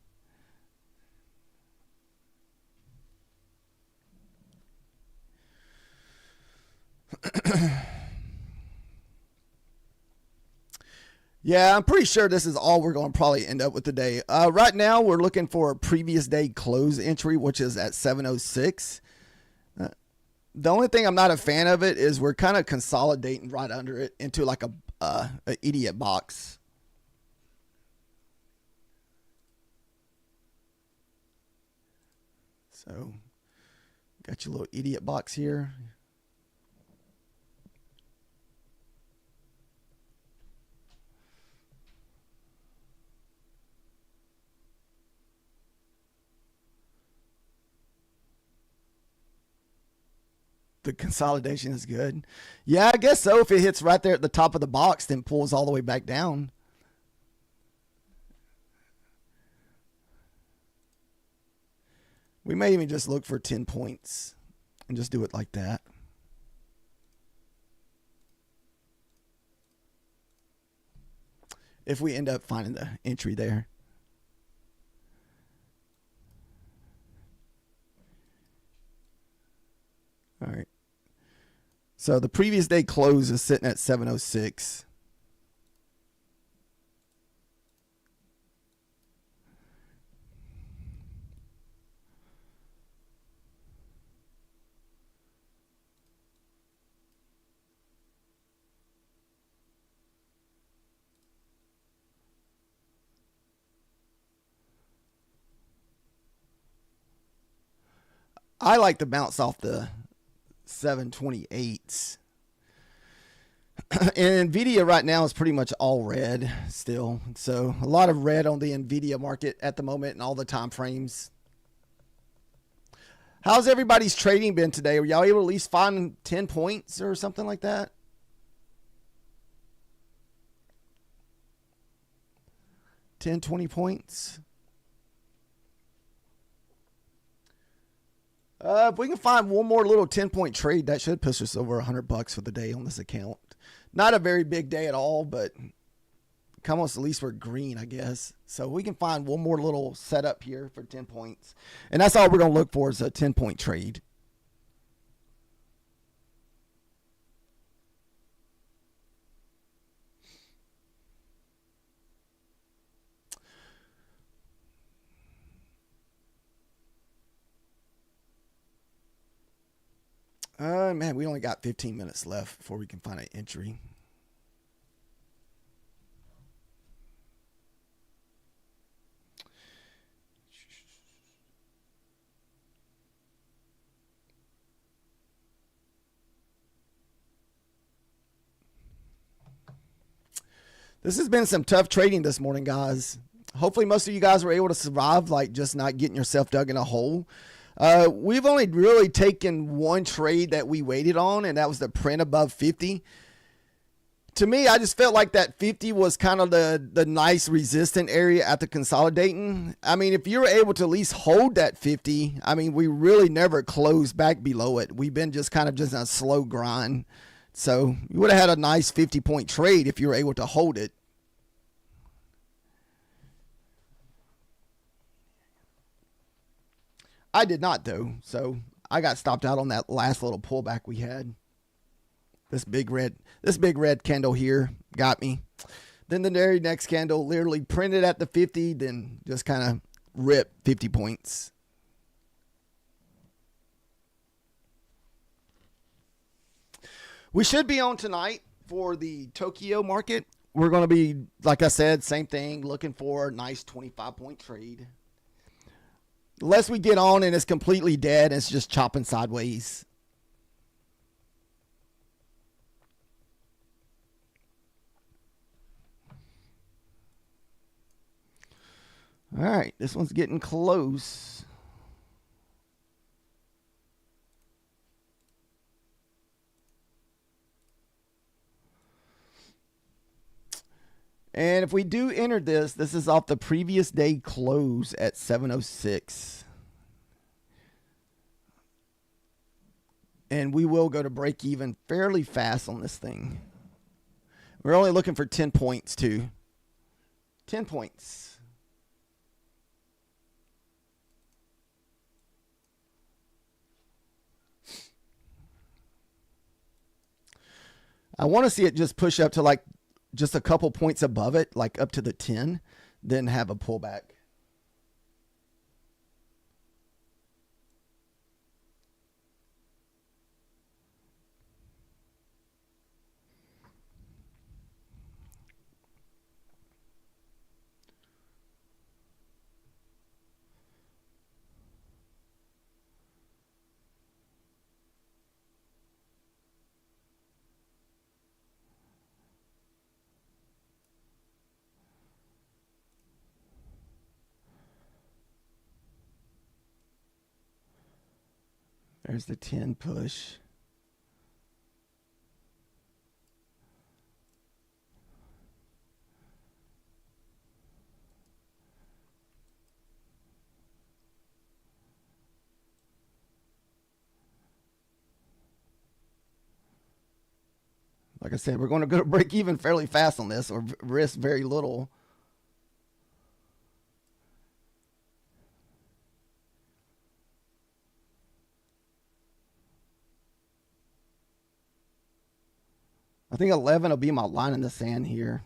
Yeah, I'm pretty sure this is all we're going to probably end up with today. Right now, we're looking for a previous day close entry, which is at 706. The only thing I'm not a fan of it is we're kind of consolidating right under it into like a idiot box. So, got your little idiot box here. The consolidation is good. Yeah, I guess so. If it hits right there at the top of the box, then pulls all the way back down. We may even just look for 10 points and just do it like that. If we end up finding the entry there. All right. So the previous day close is sitting at 706. I like to bounce off the 728s. And Nvidia right now is pretty much all red still. So a lot of red on the Nvidia market at the moment and all the time frames. How's everybody's trading been today? Were y'all able to at least find 10 points or something like that? $10-20 points. If we can find one more little 10-point trade, that should push us over $100 for the day on this account. Not a very big day at all, but Come on, at least we're green, I guess. So we can find one more little setup here for 10 points. And that's all we're going to look for is a 10-point trade. Man, we only got 15 minutes left before we can find an entry. This has been some tough trading this morning, guys. Hopefully most of you guys were able to survive, like just not getting yourself dug in a hole. We've only really taken one trade that we waited on, and that was the print above 50. To me, I just felt like that 50 was kind of the nice resistant area at the consolidating. I mean, if you were able to at least hold that 50, I mean, we really never closed back below it. We've been just kind of just a slow grind. So you would have had a nice 50-point trade if you were able to hold it. I did not, though. So I got stopped out on that last little pullback we had. This big red candle here got me. Then the very next candle literally printed at the 50, then just kind of ripped 50 points. We should be on tonight for the Tokyo market. We're going to be, like I said, same thing, looking for a nice 25-point trade. Unless we get on and it's completely dead, it's just chopping sideways. All right, this one's getting close. And if we do enter this, this is off the previous day close at 706. And we will go to break even fairly fast on this thing. We're only looking for 10 points too. 10 points. I want to see it just push up to like just a couple points above it, like up to the 10, then have a pullback. There's the 10 push. Like I said, we're going to go to break even fairly fast on this or risk very little. I think 11 will be my line in the sand here.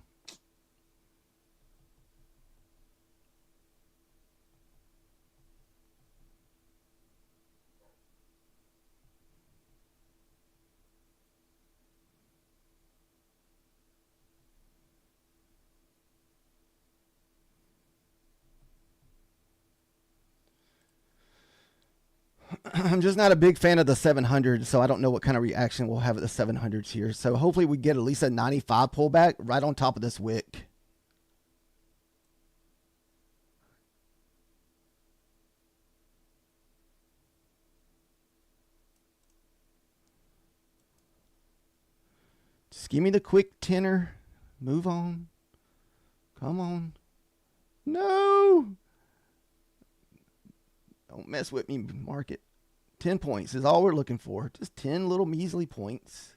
I'm just not a big fan of the 700, so I don't know what kind of reaction we'll have at the 700s here. So hopefully we get at least a 95 pullback right on top of this wick. Just give me the quick tenor. Move on. Come on. No. Don't mess with me, market. 10 points is all we're looking for. Just 10 little measly points.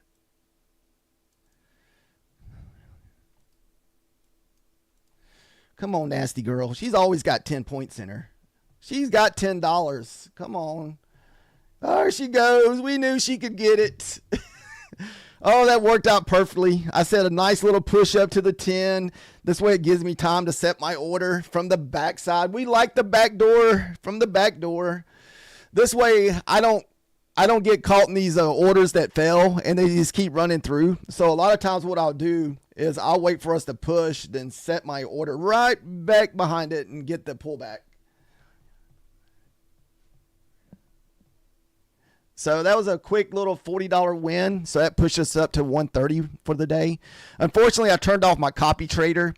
Come on, nasty girl. She's always got 10 points in her. She's got $10. Come on. There she goes. We knew she could get it. Oh, that worked out perfectly. I said a nice little push up to the 10. This way it gives me time to set my order from the back side. We like the back door from the back door. This way I don't get caught in these orders that fail and they just keep running through. So a lot of times what I'll do is I'll wait for us to push, then set my order right back behind it and get the pullback. So that was a quick little $40 win. So that pushed us up to 130 for the day. Unfortunately, I turned off my copy trader.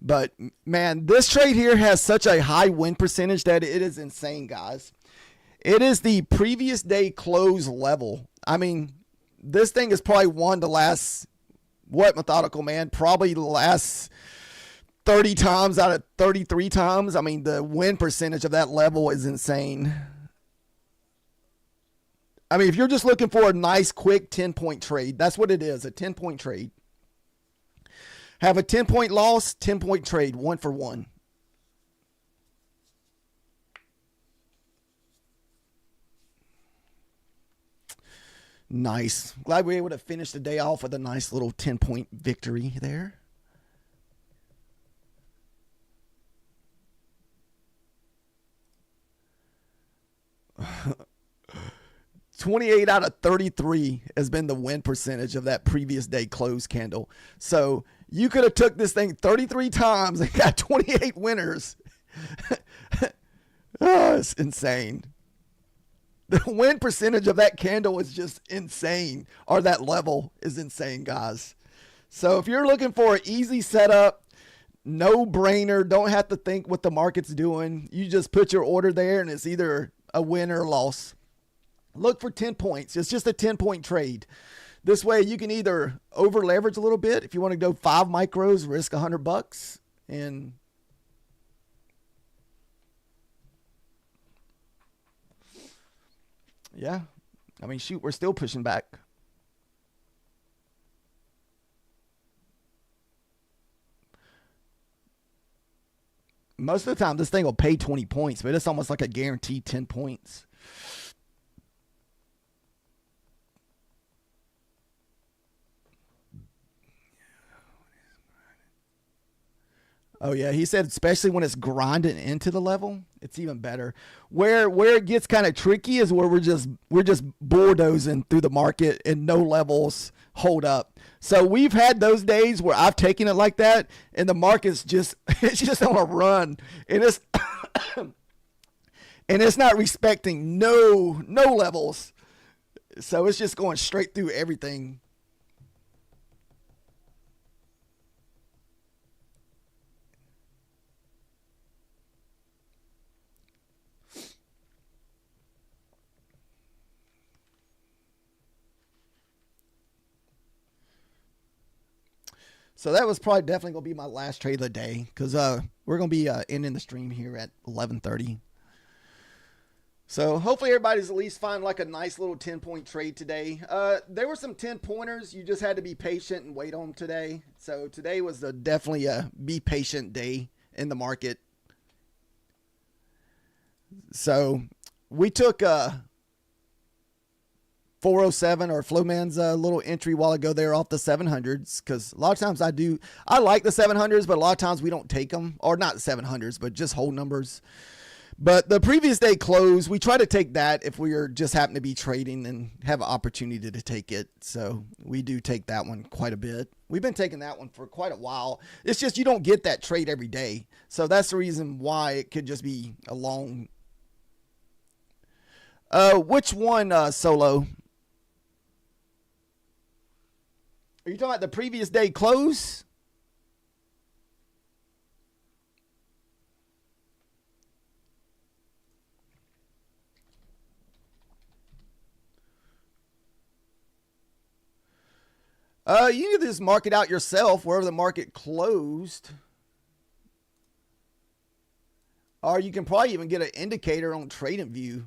But, man, this trade here has such a high win percentage that it is insane, guys. It is the previous day close level. I mean, this thing is probably won the last, what, Methodical Man? Probably the last 30 times out of 33 times. I mean, the win percentage of that level is insane. I mean, if you're just looking for a nice, quick 10-point trade, that's what it is, a 10-point trade. Have a 10-point loss, 10-point trade, 1 for 1. Nice. Glad we were able to finish the day off with a nice little 10-point victory there. $28 out of 33 has been the win percentage of that previous day close candle. So you could have took this thing 33 times and got 28 winners. Oh, it's insane. The win percentage of that candle is just insane, or that level is insane, guys. So if you're looking for an easy setup, no brainer, don't have to think what the market's doing. You just put your order there and it's either a win or a loss. Look for 10 points. It's just a 10-point trade. This way you can either over leverage a little bit. If you want to go 5 micros, risk $100. And yeah, I mean, shoot, we're still pushing back. Most of the time, this thing will pay 20 points, but it's almost like a guaranteed 10 points. Oh yeah, he said especially when it's grinding into the level, it's even better. Where it gets kind of tricky is where we're just bulldozing through the market and no levels hold up. So we've had those days where I've taken it like that and the market's just it's just on a run and it's and it's not respecting no levels. So it's just going straight through everything. So that was probably definitely going to be my last trade of the day because we're going to be ending the stream here at 11:30. So hopefully everybody's at least find like a nice little 10-point trade today. There were some 10-pointers. You just had to be patient and wait on today. So today was definitely a be patient day in the market. So we took 407 or Flowman's little entry while ago there off the 700s because a lot of times I like the 700s, but a lot of times we don't take them, or not 700s, but just whole numbers. But the previous day close, we try to take that if we are just happen to be trading and have an opportunity to take it. So we do take that one quite a bit. We've been taking that one for quite a while. It's just you don't get that trade every day. So that's the reason why it could just be a long. Which one, Solo? Are you talking about the previous day close? You can just mark it out yourself wherever the market closed. Or you can probably even get an indicator on TradingView.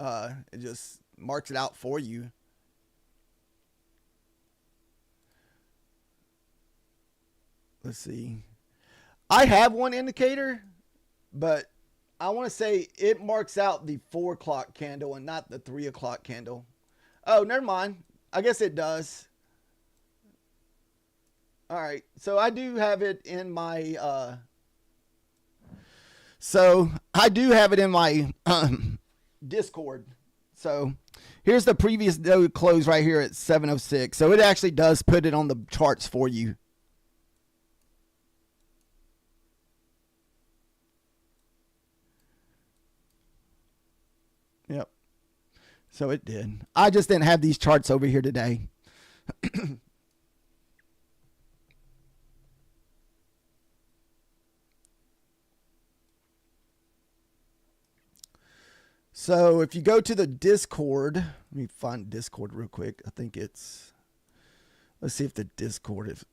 It just marks it out for you. Let's see. I have one indicator, but I want to say it marks out the 4 o'clock candle and not the 3 o'clock candle. Oh, never mind. I guess it does. All right. So I do have it in my Discord. So here's the previous close right here at 7:06. So it actually does put it on the charts for you. Yep. So it did. I just didn't have these charts over here today. So if you go to the Discord, let me find Discord real quick. I think it's, let's see if the Discord is,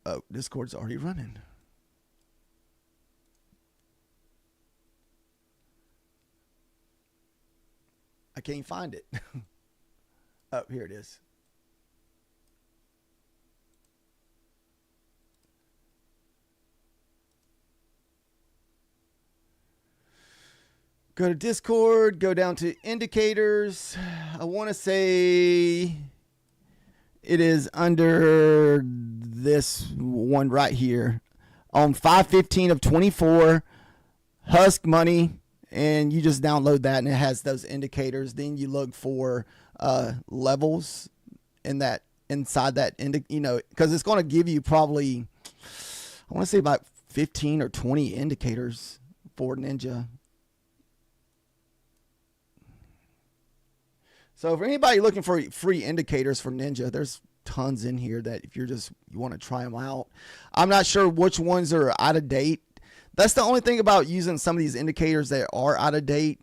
oh, Discord's already running. I can't find it. Oh, here it is. Go to Discord, go down to indicators. I want to say it is under this one right here on 5/15 of 24, Husk Money, and you just download that and it has those indicators. Then you look for levels in that, inside that, because it's going to give you probably, I want to say about 15 or 20 indicators for Ninja. So for anybody looking for free indicators for Ninja, there's tons in here that if you want to try them out. I'm not sure which ones are out of date. That's the only thing about using some of these indicators that are out of date.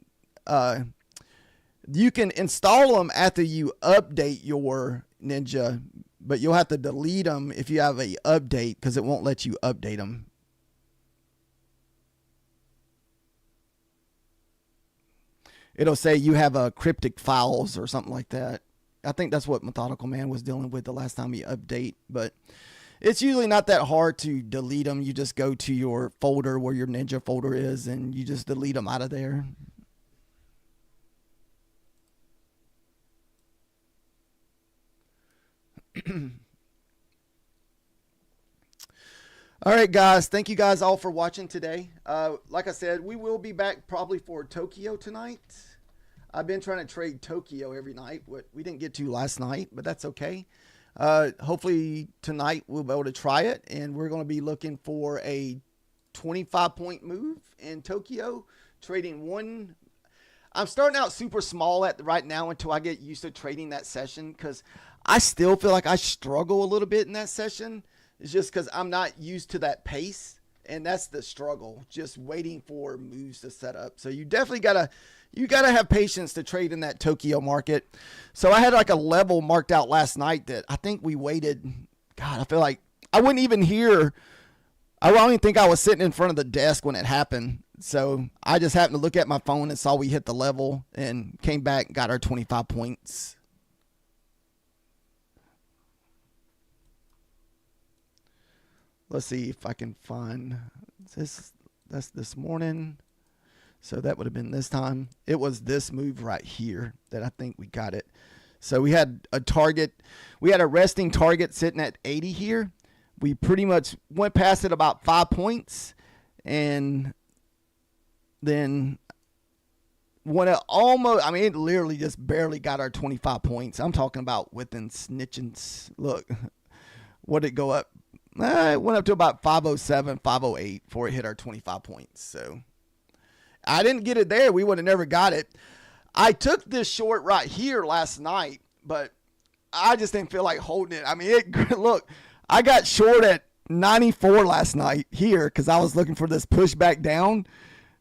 You can install them after you update your Ninja, but you'll have to delete them if you have a update because it won't let you update them. It'll say you have a cryptic files or something like that. I think that's what Methodical Man was dealing with the last time he update, but it's usually not that hard to delete them. You just go to your folder where your Ninja folder is and you just delete them out of there. All right, guys. Thank you guys all for watching today. Like I said, we will be back probably for Tokyo tonight. I've been trying to trade Tokyo every night. What we didn't get to last night, but that's okay. Hopefully tonight we'll be able to try it, and we're going to be looking for a 25-point move in Tokyo, trading one. I'm starting out super small at right now until I get used to trading that session because I still feel like I struggle a little bit in that session. It's just because I'm not used to that pace, and that's the struggle, just waiting for moves to set up. So you definitely gotta have patience to trade in that Tokyo market. So I had like a level marked out last night that I think we waited. God, I feel like I wouldn't even hear. I don't even think I was sitting in front of the desk when it happened. So I just happened to look at my phone and saw we hit the level and came back and got our 25 points. Let's see if I can find this. That's this morning. So that would have been this time. It was this move right here that I think we got it. So we had a target. We had a resting target sitting at 80 here. We pretty much went past it about 5 points. And then when it almost, I mean, it literally just barely got our 25 points. I'm talking about within snitchings. Look, what did it go up? It went up to about 507, 508 before it hit our 25 points. So I didn't get it there. We would have never got it. I took this short right here last night, but I just didn't feel like holding it. I mean, look, I got short at 94 last night here because I was looking for this pushback down.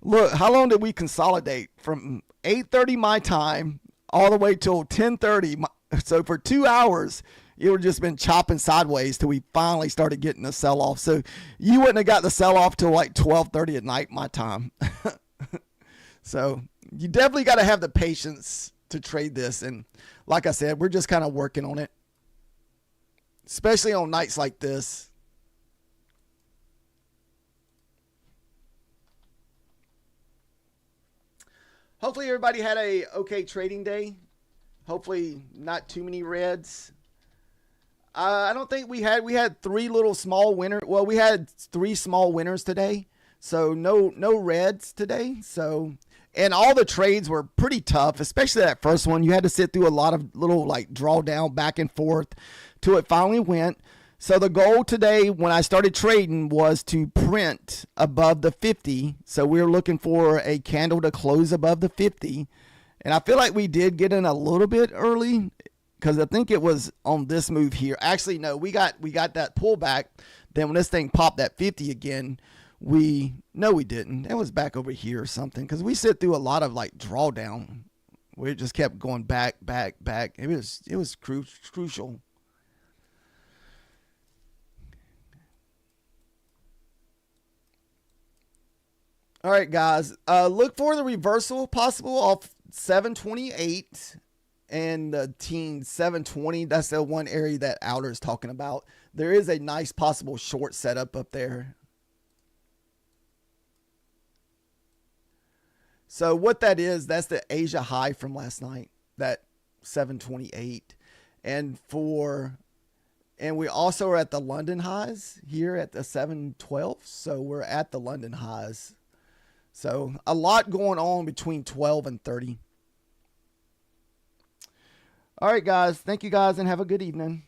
Look, how long did we consolidate? From 8:30 my time all the way till 10:30. So for 2 hours, it would have just been chopping sideways till we finally started getting the sell-off. So you wouldn't have got the sell-off till like 12:30 at night my time. So you definitely got to have the patience to trade this. And like I said, we're just kind of working on it, especially on nights like this. Hopefully everybody had a okay trading day. Hopefully not too many reds. I don't think we had three little small winners. Well, we had three small winners today. So no reds today. So, and all the trades were pretty tough, especially that first one. You had to sit through a lot of little like drawdown back and forth till it finally went. So the goal today when I started trading was to print above the 50. So we were looking for a candle to close above the 50. And I feel like we did get in a little bit early because I think it was on this move here. Actually, no, we got that pullback. Then when this thing popped that 50 again, we didn't. It was back over here or something because we sit through a lot of like drawdown. We just kept going back. It was crucial. All right, guys. Look for the reversal possible off 728 and the teen 720. That's the one area that Outer is talking about. There is a nice possible short setup up there. So what that is, that's the Asia high from last night, that 728. And we also are at the London highs here at the 712. So we're at the London highs. So a lot going on between 12 and 30. All right, guys. Thank you, guys, and have a good evening.